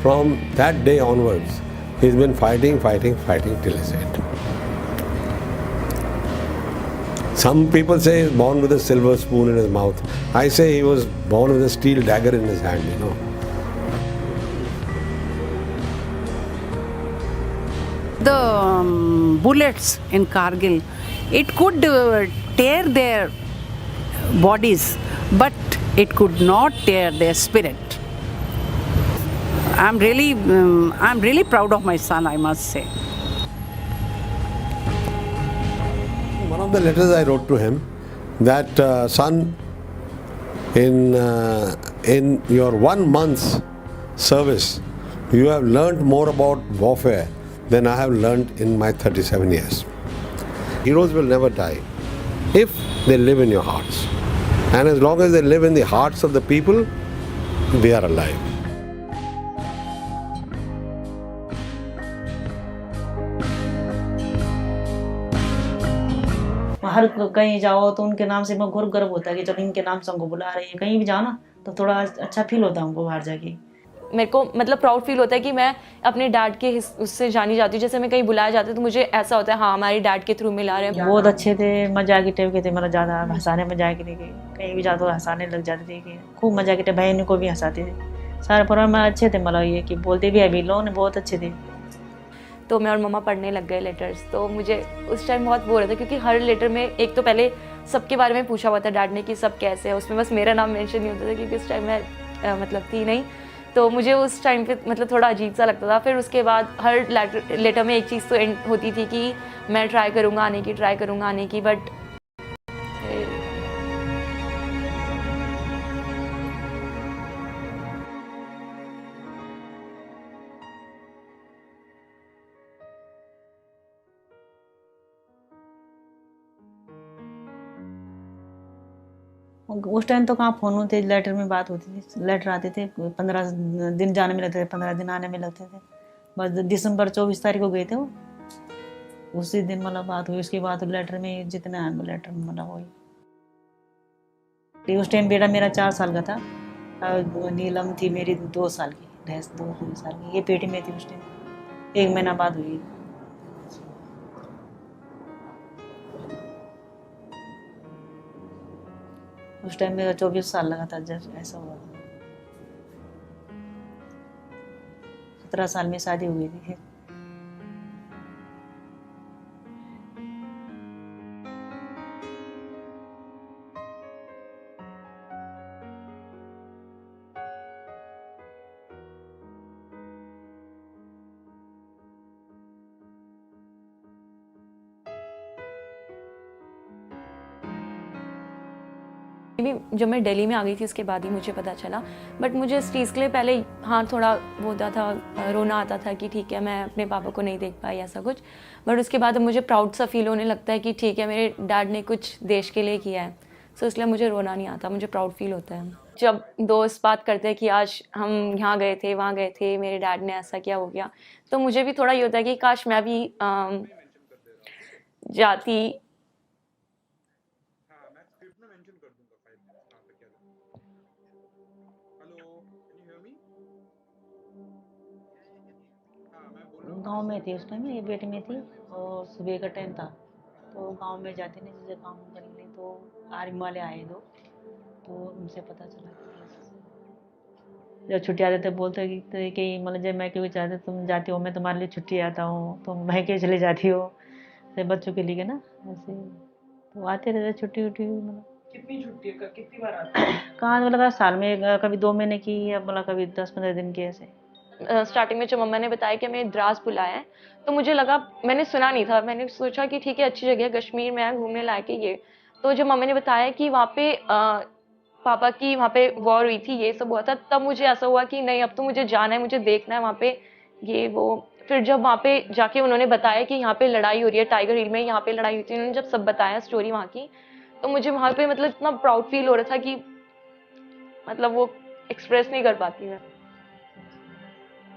Speaker 3: From that day onwards, he's been fighting till his end. Some people say he's born with a silver spoon in his mouth. I say he was born with a steel dagger in his hand, you know.
Speaker 4: The bullets in Kargil, it could tear their bodies, but it could not tear their spirit. I'm really proud of my son, I must say.
Speaker 3: One of the letters I wrote to him, that son, in your 1 month's service, you have learnt more about warfare than I have learnt in my 37 years. Heroes will never die if they live in your hearts. And as long as they live in the hearts of the people, they are alive.
Speaker 5: हर कहीं जाओ तो उनके नाम से मैं घोर गर्व होता है कि चलो इनके नाम से हमको बुला रही है। कहीं भी जाओ ना तो थोड़ा अच्छा फील होता है हमको बाहर जाके।
Speaker 6: मेरे को मतलब प्राउड फील होता है कि मैं अपने डैड के उससे जानी जाती हूँ। जैसे मैं कहीं बुलाया जाता है तो मुझे ऐसा होता है हाँ हमारे डैड के थ्रू मिला रहे हैं।
Speaker 5: बहुत अच्छे थे, मजाक के टाइप के थे, मतलब ज़्यादा हंसाने मजाक के थे, कहीं भी जाते तो हंसाने लग जाते थे, खूब मजाक के थे, बहन को भी हंसाते थे। सारे परिवार में अच्छे थे, मतलब ये कि बोलते भी अभी लोग ने बहुत अच्छे थे।
Speaker 6: तो मैं और मम्मा पढ़ने लग गए लेटर्स, तो मुझे उस टाइम बहुत वो हो रहा था क्योंकि हर लेटर में एक तो पहले सबके बारे में पूछा हुआ था डैड ने कि सब कैसे है, उसमें बस मेरा नाम मेंशन नहीं होता था क्योंकि उस टाइम मैं मतलब थी नहीं, तो मुझे उस टाइम पे मतलब थोड़ा अजीब सा लगता था। फिर उसके बाद हर लेटर में एक चीज़ तो एंड होती थी कि मैं ट्राई करूँगा आने की, बट
Speaker 5: उस टाइम तो कहाँ फ़ोन होते, लेटर में बात होती थी, लेटर आते थे, 15 दिन जाने में लगते थे, 15 दिन आने में लगते थे। बस दिसंबर 24 तारीख को गए थे वो, उसी दिन मतलब बात हुई। उसके बाद लेटर में जितने आए लेटर में मतलब वही। उस टाइम बेटा मेरा 4 साल का था, नीलम थी मेरी 2 साल की, भैंस 2 साल की, ये पेटी में थी उस टाइम, 1 महीना बाद हुई। उस टाइम मेरा 24 साल लगा था जब ऐसा हुआ था। 17 साल में शादी हुई थी।
Speaker 6: भी जब मैं दिल्ली में आ गई थी उसके बाद ही मुझे पता चला, बट मुझे इस चीज़ के लिए पहले हाँ थोड़ा वो होता था, रोना आता था कि ठीक है मैं अपने पापा को नहीं देख पाई ऐसा कुछ, बट उसके बाद अब मुझे प्राउड सा फील होने लगता है कि ठीक है मेरे डैड ने कुछ देश के लिए किया है, सो इसलिए मुझे रोना नहीं आता, मुझे प्राउड फील होता है। जब दोस्त बात करते हैं कि आज हम यहाँ गए थे वहाँ गए थे, मेरे डैड ने ऐसा किया हो गया, तो मुझे भी थोड़ा ये होता है कि काश मैं भी जाती।
Speaker 5: गांव में थी उस टाइम, ये बेटी में थी और सुबह का टाइम था, तो गांव में जाते नहीं जैसे काम करने, तो आर्मी वाले आए दो, तो उनसे पता चला जब छुट्टी आते थे बोलते कि मतलब जब मैं क्यों चाहते तुम जाती हो, मैं तुम्हारे लिए छुट्टी आता हूँ, तुम मैं क्यों चले जाती हो, से बच्चों के लिए ना ऐसे, तो आते रहते छुट्टी उट्टी। मतलब
Speaker 2: कितनी छुट्टी है, कितनी बार आते हैं?
Speaker 5: कहाँ मतलब साल में कभी 2 महीने की या मतलब कभी 10-15 दिन की ऐसे।
Speaker 6: स्टार्टिंग में जब मम्मा ने बताया कि हमें द्रास बुलाया है, तो मुझे लगा, मैंने सुना नहीं था, मैंने सोचा कि ठीक है अच्छी जगह है, कश्मीर में है, घूमने लायक है ये। तो जब मम्मा ने बताया कि वहाँ पे पापा की वहाँ पे वॉर हुई थी, ये सब हुआ था, तब मुझे ऐसा हुआ कि नहीं अब तो मुझे जाना है, मुझे देखना है वहाँ पे ये वो। फिर जब वहाँ पे जाके उन्होंने बताया कि यहाँ पे लड़ाई हो रही है टाइगर हिल में, यहाँ पे लड़ाई हुई थी, उन्होंने जब सब बताया स्टोरी वहाँ की, तो मुझे वहाँ पे मतलब इतना प्राउड फील हो रहा था कि मतलब वो एक्सप्रेस नहीं कर पाती मैं।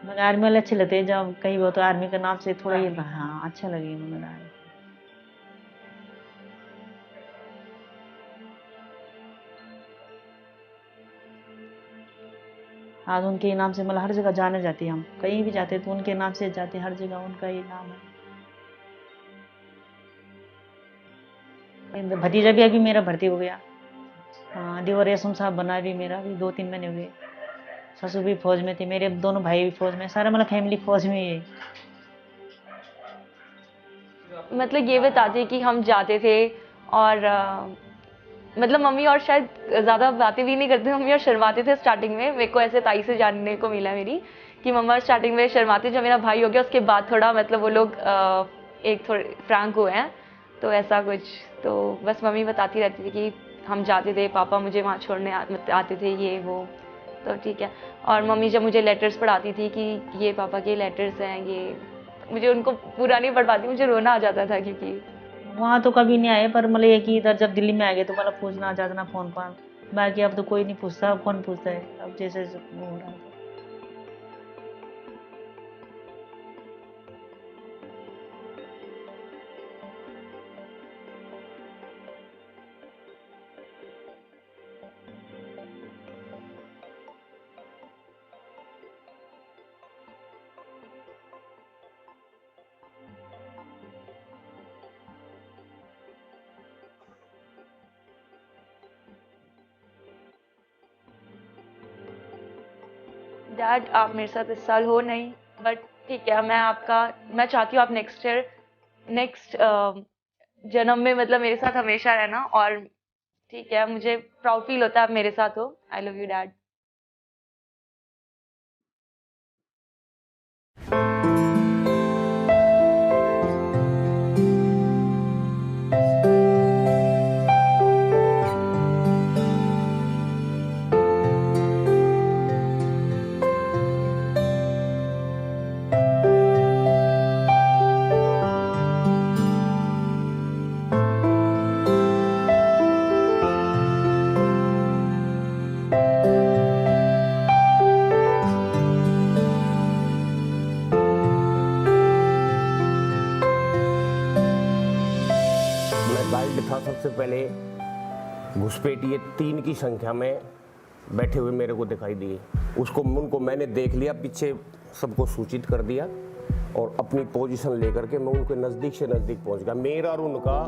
Speaker 5: मगर आर्मी वाले अच्छे लगते हैं, जब कहीं वो तो आर्मी के नाम से थोड़ा ये हाँ अच्छा लगे मगर। आज उनके नाम से मतलब हर जगह जाने जाती है, हम कहीं भी जाते तो उनके नाम से जाते, हर जगह उनका ही नाम है। भतीजा भी अभी मेरा भर्ती हो गया, हाँ डीवर एसएम साहब बना भी मेरा, अभी 2-3 महीने हुए। ससुर भी फौज में थे, मेरे दोनों भाई भी फौज में, सारा मतलब फैमिली फौज में ही है।
Speaker 6: मतलब ये बताते कि हम जाते थे और मतलब मम्मी और शायद ज़्यादा बातें भी नहीं करते, मम्मी और शर्माते थे स्टार्टिंग में। मेरे को ऐसे ताई से जानने को मिला मेरी कि मम्मा स्टार्टिंग में शर्माते, जब मेरा भाई हो गया उसके बाद थोड़ा मतलब वो लोग एक थोड़े फ्रैंक हुए हैं, तो ऐसा कुछ। तो बस मम्मी बताती रहती थी कि हम जाते थे, पापा मुझे वहाँ छोड़ने आते थे ये वो, तो ठीक है। और मम्मी जब मुझे लेटर्स पढ़ाती थी कि ये पापा के लेटर्स हैं, ये मुझे उनको पूरा नहीं पढ़ पाती, मुझे रोना आ जाता था, क्योंकि
Speaker 5: वहाँ तो कभी नहीं आए, पर मतलब ये कि इधर जब दिल्ली में आ गए तो मतलब पूछना आ जाता ना फोन पर, बाकी अब तो कोई नहीं पूछता, अब कौन पूछता है, अब जैसे वो हो रहा है।
Speaker 6: डैड आप मेरे साथ इस साल हो नहीं, बट ठीक है, मैं चाहती हूँ आप नेक्स्ट जन्म में मतलब मेरे साथ हमेशा रहना, और ठीक है मुझे प्राउड फील होता है आप मेरे साथ हो। I love you dad.
Speaker 7: था सबसे पहले घुसपैठिए 3 की संख्या में बैठे हुए मेरे को दिखाई दिए, उनको मैंने देख लिया, पीछे सबको सूचित कर दिया और अपनी पोजीशन लेकर के मैं उनके नज़दीक से नज़दीक पहुंच गया। मेरा और उनका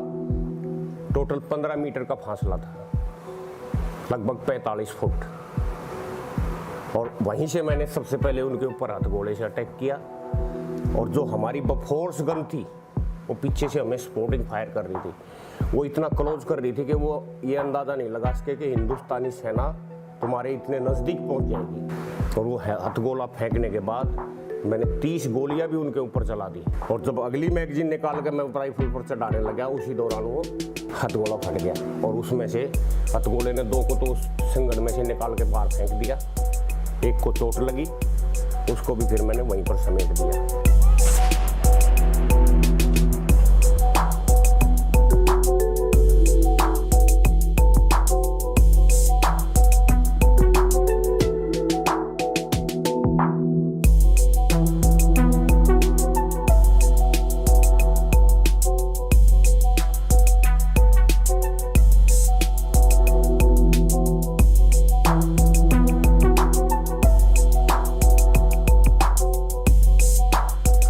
Speaker 7: टोटल 15 मीटर का फासला था, लगभग 45 फुट, और वहीं से मैंने सबसे पहले उनके ऊपर हथगोले से अटैक किया, और जो हमारी बफोर्स गन थी वो पीछे से हमें सपोर्टिंग फायर कर रही थी, वो इतना क्लोज कर रही थी कि वो ये अंदाज़ा नहीं लगा सके कि हिंदुस्तानी सेना तुम्हारे इतने नज़दीक पहुंच जाएगी। और वो हथगोला फेंकने के बाद मैंने 30 गोलियां भी उनके ऊपर चला दी। और जब अगली मैगजीन निकाल कर मैं राइफल पर चढ़ाने लगा, उसी दौरान वो हथगोला फट गया और उसमें से हथगोले ने 2 को तो उस सिंगड़ में से निकाल के बाहर फेंक दिया। एक को चोट लगी, उसको भी फिर मैंने वहीं पर समेट दिया।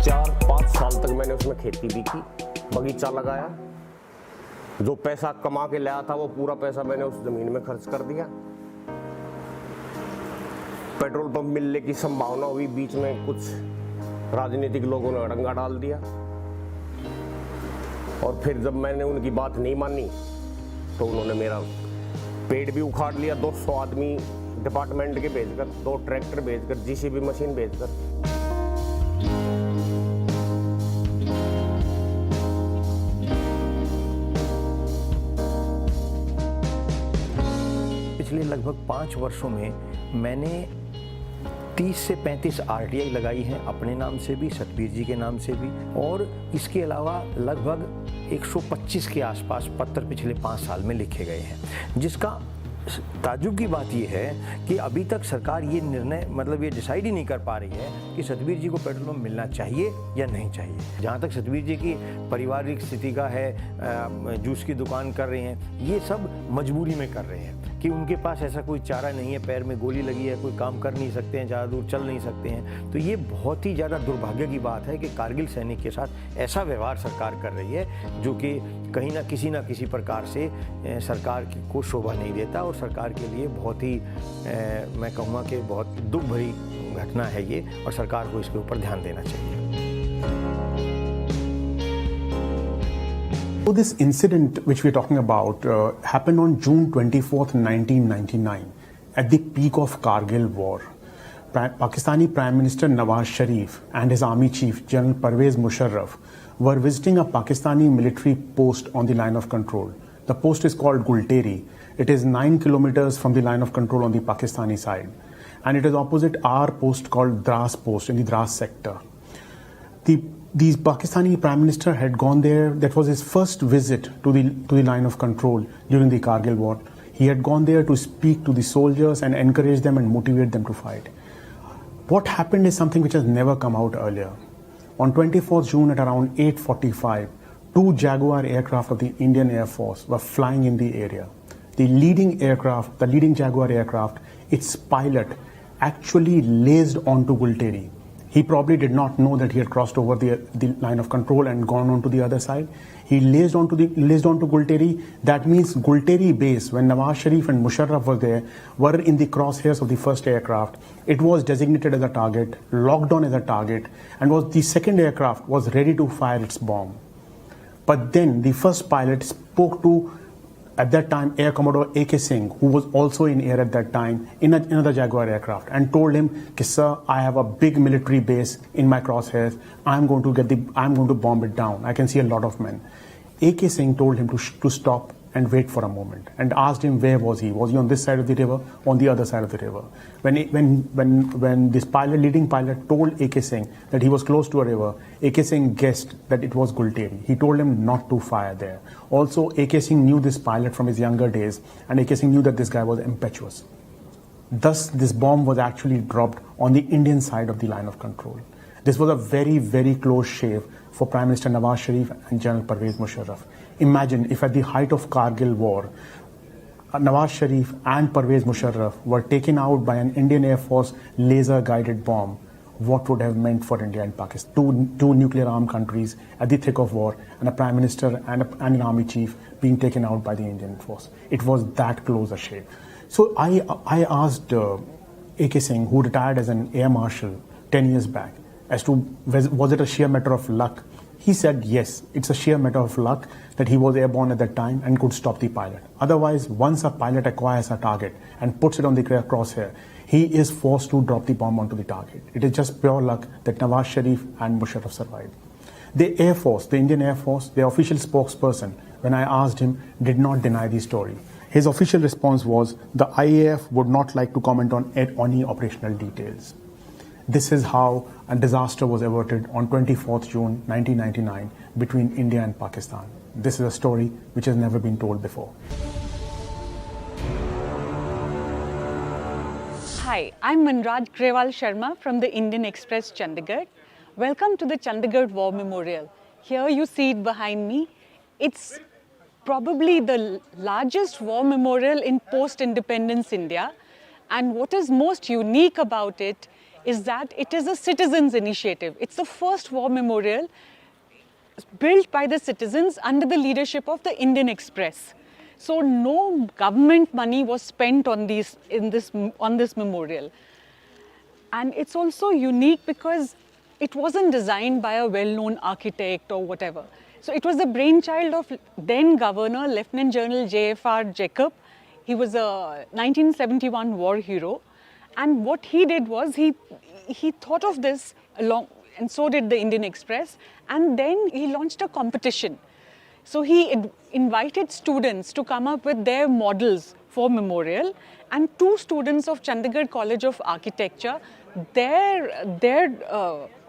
Speaker 7: 4-5 साल तक मैंने उसमें खेती भी की, बगीचा लगाया। जो पैसा कमा के लाया था वो पूरा पैसा मैंने उस जमीन में खर्च कर दिया। पेट्रोल पंप मिलने की संभावना हुई, बीच में कुछ राजनीतिक लोगों ने अड़ंगा डाल दिया। और फिर जब मैंने उनकी बात नहीं मानी तो उन्होंने मेरा पेड़ भी उखाड़ लिया, 200 आदमी डिपार्टमेंट के भेजकर, 2 ट्रैक्टर भेजकर, जीसीबी मशीन भेजकर।
Speaker 8: पिछले लगभग 5 वर्षों में मैंने 30 से 35 आरटीआई लगाई हैं, अपने नाम से भी, सतबीर जी के नाम से भी, और इसके अलावा लगभग 125 के आसपास पत्र पिछले 5 साल में लिखे गए हैं। जिसका ताज्जुब की बात यह है कि अभी तक सरकार ये निर्णय मतलब ये डिसाइड ही नहीं कर पा रही है कि सतबीर जी को पेट्रोल पंप मिलना चाहिए या नहीं चाहिए। जहाँ तक सतबीर जी की पारिवारिक स्थिति का है, जूस की दुकान कर रहे हैं, ये सब मजबूरी में कर रहे हैं कि उनके पास ऐसा कोई चारा नहीं है, पैर में गोली लगी है, कोई काम कर नहीं सकते हैं, ज़्यादा दूर चल नहीं सकते हैं। तो ये बहुत ही ज़्यादा दुर्भाग्य की बात है कि कारगिल सैनिक के साथ ऐसा व्यवहार सरकार कर रही है जो कि कहीं ना किसी प्रकार से सरकार को शोभा नहीं देता, और सरकार के लिए बहुत ही मैं कहूँगा कि बहुत दुख भरी घटना है ये, और सरकार को इसके ऊपर ध्यान देना चाहिए।
Speaker 9: So this incident which we're talking about happened on June 24th, 1999 at the peak of Kargil war. Pakistani Prime Minister Nawaz Sharif and his army chief General Parvez Musharraf were visiting a Pakistani military post on the line of control. The post is called Gulteri. It is 9 kilometers from the line of control on the Pakistani side, and it is opposite our post called Dras post in the Dras sector. The Pakistani Prime Minister had gone there. That was his first visit to the line of control during the Kargil war. He had gone there to speak to the soldiers and encourage them and motivate them to fight. What happened is something which has never come out earlier. On 24th June at around 8:45, 2 Jaguar aircraft of the Indian Air Force were flying in the area. The leading Jaguar aircraft, its pilot actually lazed onto Gulteri. He probably did not know that he had crossed over the line of control and gone on to the other side. He lazed onto Gulteri. That means Gulteri base, when Nawaz Sharif and Musharraf were there, were in the crosshairs of the first aircraft. It was designated as a target, locked on as a target, and the second aircraft was ready to fire its bomb. But then the first pilot spoke to, at that time, Air Commodore A.K. Singh, who was also in air at that time, in another Jaguar aircraft, and told him, "Sir, I have a big military base in my crosshairs. I'm going to bomb it down. I can see a lot of men." A.K. Singh told him to stop and wait for a moment, and asked him where was he. Was he on this side of the river, on the other side of the river? When this leading pilot told A.K. Singh that he was close to a river, A.K. Singh guessed that it was Gulteri. He told him not to fire there. Also, A.K. Singh knew this pilot from his younger days, and A.K. Singh knew that this guy was impetuous. Thus, this bomb was actually dropped on the Indian side of the line of control. This was a very, very close shave for Prime Minister Nawaz Sharif and General Parvez Musharraf. Imagine if at the height of Kargil war, Nawaz Sharif and Parvez Musharraf were taken out by an Indian Air Force laser-guided bomb. What would have meant for India and Pakistan? Two nuclear-armed countries at the thick of war, and a Prime Minister and an Army Chief being taken out by the Indian Force. It was that close a shave. So I asked A.K. Singh, who retired as an Air Marshal 10 years back, as to was it a sheer matter of luck He said yes, it's a sheer matter of luck that he was airborne at that time and could stop the pilot. Otherwise, once a pilot acquires a target and puts it on the crosshair, he is forced to drop the bomb onto the target. It is just pure luck that Nawaz Sharif and Musharraf survived. The Air Force, the Indian Air Force, the official spokesperson, when I asked him, did not deny the story. His official response was, the IAF would not like to comment on any operational details. This is how a disaster was averted on 24th June 1999 between India and Pakistan. This is a story which has never been told before.
Speaker 2: Hi, I'm Manraj Grewal Sharma from the Indian Express, Chandigarh. Welcome to the Chandigarh War Memorial. Here you see it behind me. It's probably the largest war memorial in post-independence India. And what is most unique about it is that it is a citizens' initiative. It's the first war memorial built by the citizens under the leadership of the Indian Express. So no government money was spent on this memorial. And it's also unique because it wasn't designed by a well-known architect or whatever. So it was the brainchild of then Governor Lieutenant General J.F.R. Jacob. He was a 1971 war hero. And what he did was he thought of this along, and so did the Indian Express. And then he launched a competition. So he invited students to come up with their models for memorial, and 2 students of Chandigarh College of Architecture, their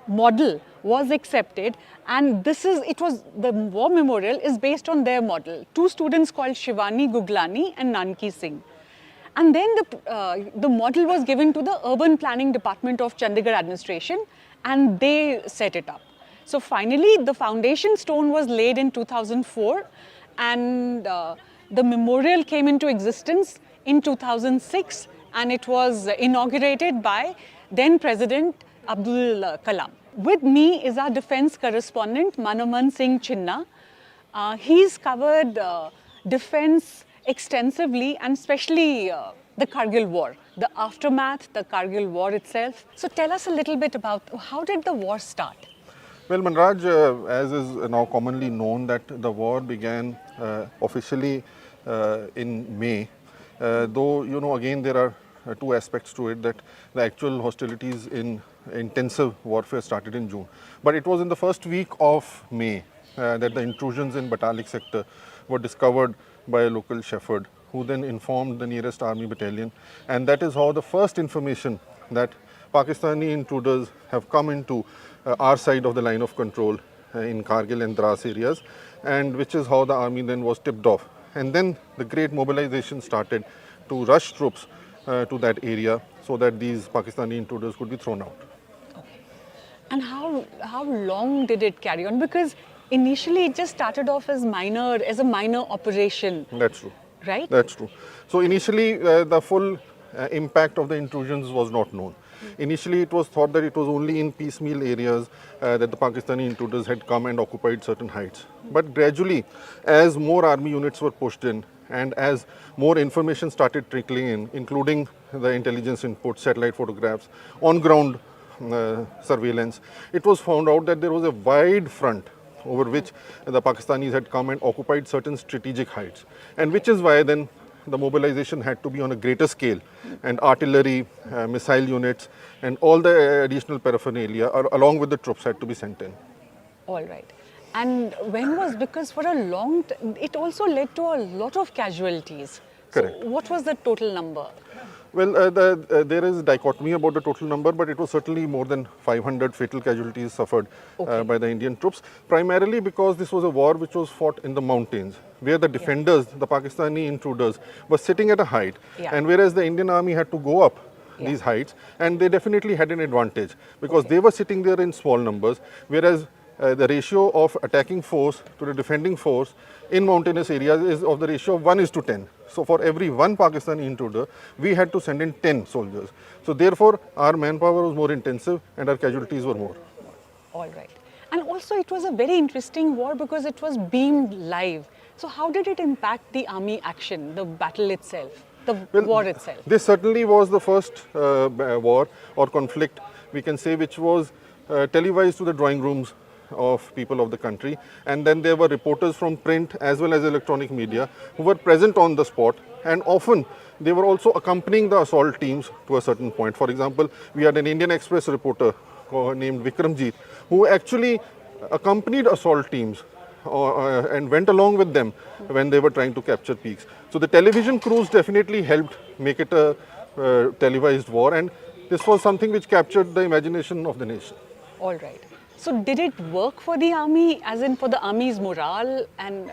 Speaker 2: model was accepted, and the war memorial is based on their model. 2 students called Shivani Guglani and Nanki Singh. And then the model was given to the Urban Planning Department of Chandigarh administration, and they set it up. So finally, the foundation stone was laid in 2004, and the memorial came into existence in 2006, and it was inaugurated by then President Abdul Kalam. With me is our defense correspondent, Manoman Singh Chinna. He's covered defense extensively, and especially the Kargil War, the aftermath, the Kargil War itself. So tell us a little bit about how did the war start?
Speaker 10: Well, Manraj, as is now commonly known, that the war began officially in May, though, again, there are 2 aspects to it, that the actual hostilities in intensive warfare started in June. But it was in the first week of May that the intrusions in Batalik sector were discovered by a local shepherd, who then informed the nearest army battalion. And that is how the first information that Pakistani intruders have come into our side of the line of control in Kargil and Dras areas, and which is how the army then was tipped off. And then the great mobilization started to rush troops to that area so that these Pakistani intruders could be thrown out.
Speaker 2: Okay. And how long did it carry on? Because initially it just started off as a minor operation.
Speaker 10: That's true.
Speaker 2: Right?
Speaker 10: That's true. So initially the full impact of the intrusions was not known. Initially it was thought that it was only in piecemeal areas that the Pakistani intruders had come and occupied certain heights. But gradually, as more army units were pushed in, and as more information started trickling in, including the intelligence input, satellite photographs, on-ground surveillance, it was found out that there was a wide front over which the Pakistanis had come and occupied certain strategic heights, and which is why then the mobilization had to be on a greater scale, and artillery, missile units, and all the additional paraphernalia along with the troops had to be sent in.
Speaker 2: All right. And because for a long time, it also led to a lot of casualties.
Speaker 10: Correct.
Speaker 2: So what was the total number?
Speaker 10: Well, there is dichotomy about the total number, but it was certainly more than 500 fatal casualties suffered by the Indian troops, primarily because this was a war which was fought in the mountains, where the defenders, the Pakistani intruders, were sitting at a height, and whereas the Indian army had to go up these heights, and they definitely had an advantage because they were sitting there in small numbers, whereas the ratio of attacking force to the defending force in mountainous areas is of the ratio of 1:10. So for every 1 Pakistani intruder, we had to send in 10 soldiers. So therefore, our manpower was more intensive and our casualties were more.
Speaker 2: All right. And also it was a very interesting war because it was beamed live. So how did it impact the army action, the battle itself, the war itself?
Speaker 10: This certainly was the first war or conflict, we can say, which was televised to the drawing rooms of people of the country, and then there were reporters from print as well as electronic media who were present on the spot, and often they were also accompanying the assault teams to a certain point. For example, we had an Indian Express reporter named Vikram Batra who actually accompanied assault teams and went along with them when they were trying to capture peaks. So the television crews definitely helped make it a televised war, and this was something which captured the imagination of the nation.
Speaker 2: All right. So did it work for the army, as in for the army's morale, and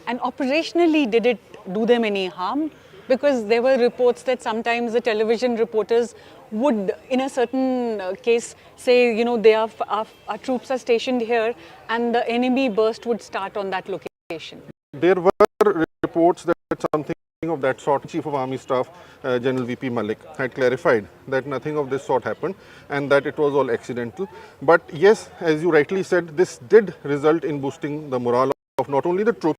Speaker 2: operationally did it do them any harm? Because there were reports that sometimes the television reporters would, in a certain case, say, you know, our troops are stationed here, and the enemy burst would start on that location.
Speaker 10: There were reports that something of that sort, Chief of Army Staff General VP Malik had clarified that nothing of this sort happened and that it was all accidental. But yes, as you rightly said, this did result in boosting the morale of not only the troops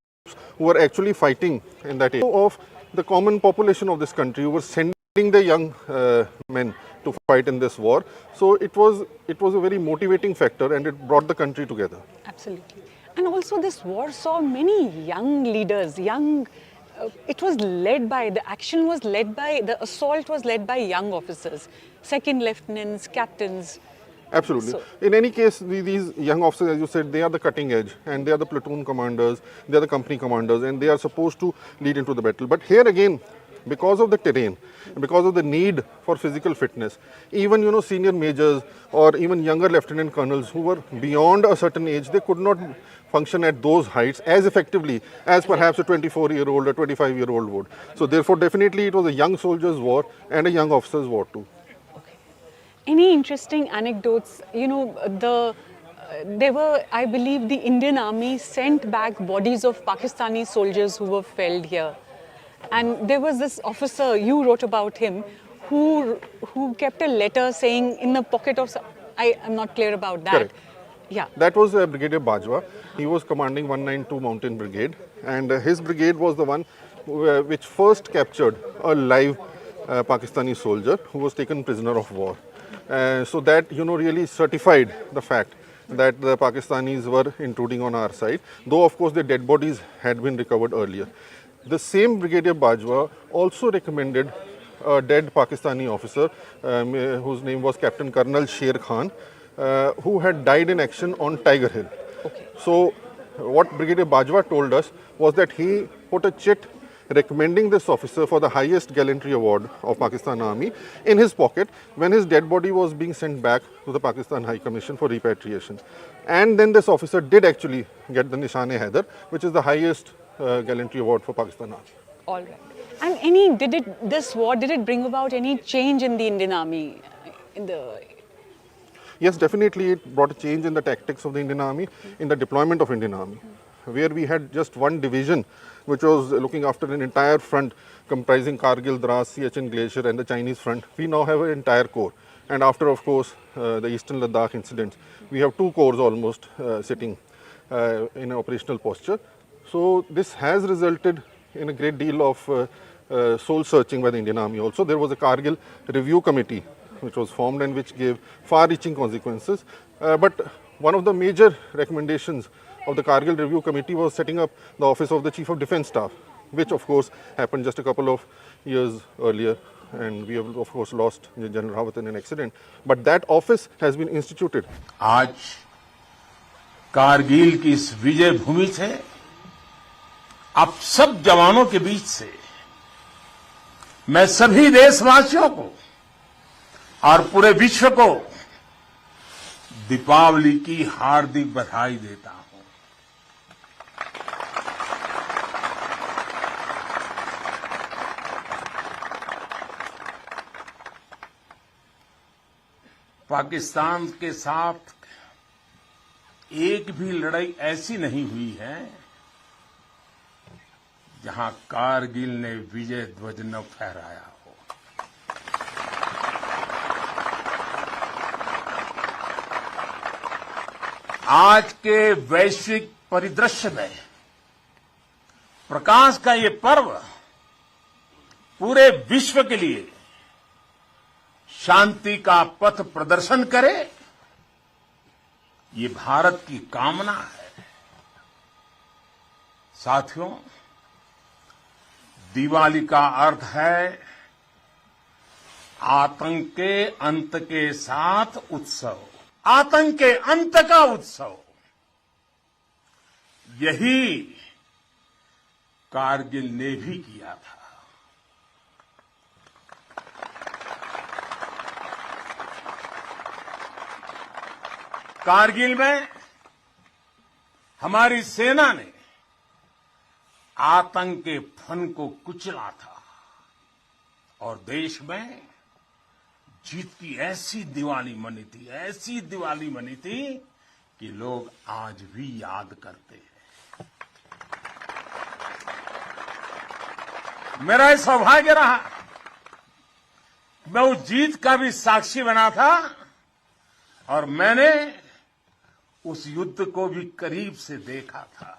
Speaker 10: who were actually fighting in that area, of the common population of this country who were sending the young men to fight in this war. So it was a very motivating factor, and it brought the country together.
Speaker 2: Absolutely. And also this war saw many young leaders, it was led by, the assault was led by young officers, second lieutenants, captains.
Speaker 10: Absolutely.
Speaker 2: So,
Speaker 10: in any case, these young officers, as you said, they are the cutting edge, and they are the platoon commanders, they are the company commanders, and they are supposed to lead into the battle. But here again, because of the terrain, because of the need for physical fitness, even, you know, senior majors or even younger lieutenant colonels who were beyond a certain age, they could not function at those heights as effectively as perhaps a 24-year-old or 25-year-old would. So therefore, definitely it was a young soldiers' war and a young officers' war too.
Speaker 2: Okay. Any interesting anecdotes? You know, there were, I believe, the Indian Army sent back bodies of Pakistani soldiers who were felled here. And there was this officer, you wrote about him, who kept a letter saying in the pocket of, I am not clear about that.
Speaker 10: Correct.
Speaker 2: Yeah.
Speaker 10: That was Brigadier Bajwa. He was commanding 192 Mountain Brigade, and his brigade was the one which first captured a live Pakistani soldier who was taken prisoner of war. So that, you know, really certified the fact that the Pakistanis were intruding on our side, though of course their dead bodies had been recovered earlier. The same Brigadier Bajwa also recommended a dead Pakistani officer whose name was Captain Colonel Sher Khan, who had died in action on Tiger Hill.
Speaker 2: Okay.
Speaker 10: So what Brigadier Bajwa told us was that he put a chit recommending this officer for the highest gallantry award of Pakistan Army in his pocket when his dead body was being sent back to the Pakistan High Commission for repatriation. And then this officer did actually get the Nishan-e-Haider, which is the highest gallantry award for Pakistan Army.
Speaker 2: All right. And this war, did it bring about any change in the Indian Army?
Speaker 10: Yes, definitely it brought a change in the tactics of the Indian Army, in the deployment of Indian Army, where we had just one division which was looking after an entire front comprising Kargil, Dras, Siachen Glacier and the Chinese front. We now have an entire corps. And after, of course, the Eastern Ladakh incidents, we have two corps almost sitting in an operational posture. So this has resulted in a great deal of soul searching by the Indian Army also. There was a Kargil review committee which was formed and which gave far-reaching consequences. But one of the major recommendations of the Kargil Review Committee was setting up the Office of the Chief of Defence Staff, which of course happened just a couple of years earlier, and we have of course lost General Rawat in an accident. But that office has been instituted.
Speaker 11: आज कारगिल की इस विजय भूमि से आप सब जवानों के बीच से मैं सभी देशवासियों को और पूरे विश्व को दीपावली की हार्दिक बधाई देता हूं। पाकिस्तान के साथ एक भी लड़ाई ऐसी नहीं हुई है जहां कारगिल ने विजय ध्वज न फहराया हो। आज के वैश्विक परिदृश्य में प्रकाश का ये पर्व पूरे विश्व के लिए शांति का पथ प्रदर्शन करे ये भारत की कामना है। साथियों, दिवाली का अर्थ है आतंक के अंत के साथ उत्सव, आतंक के अंत का उत्सव। यही कारगिल ने भी किया था। कारगिल में हमारी सेना ने आतंक के फन को कुचला था और देश में जीत की ऐसी दिवाली मनी थी, ऐसी दिवाली मनी थी कि लोग आज भी याद करते हैं। मेरा यह सौभाग्य रहा, मैं उस जीत का भी साक्षी बना था और मैंने उस युद्ध को भी करीब से देखा था।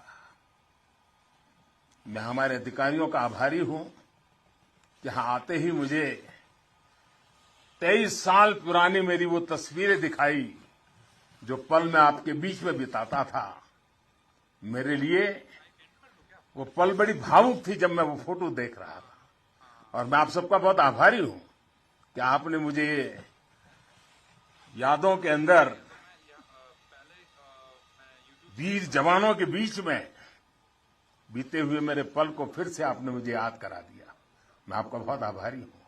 Speaker 11: मैं हमारे अधिकारियों का आभारी हूं। यहां आते ही मुझे 23 साल पुरानी मेरी वो तस्वीरें दिखाई जो पल मैं आपके बीच में बिताता था। मेरे लिए वो पल बड़ी भावुक थी जब मैं वो फोटो देख रहा था। और मैं आप सबका बहुत आभारी हूं कि आपने मुझे यादों के अंदर वीर जवानों के बीच में बीते हुए मेरे पल को फिर से आपने मुझे याद करा दिया। मैं आपका बहुत आभारी हूं।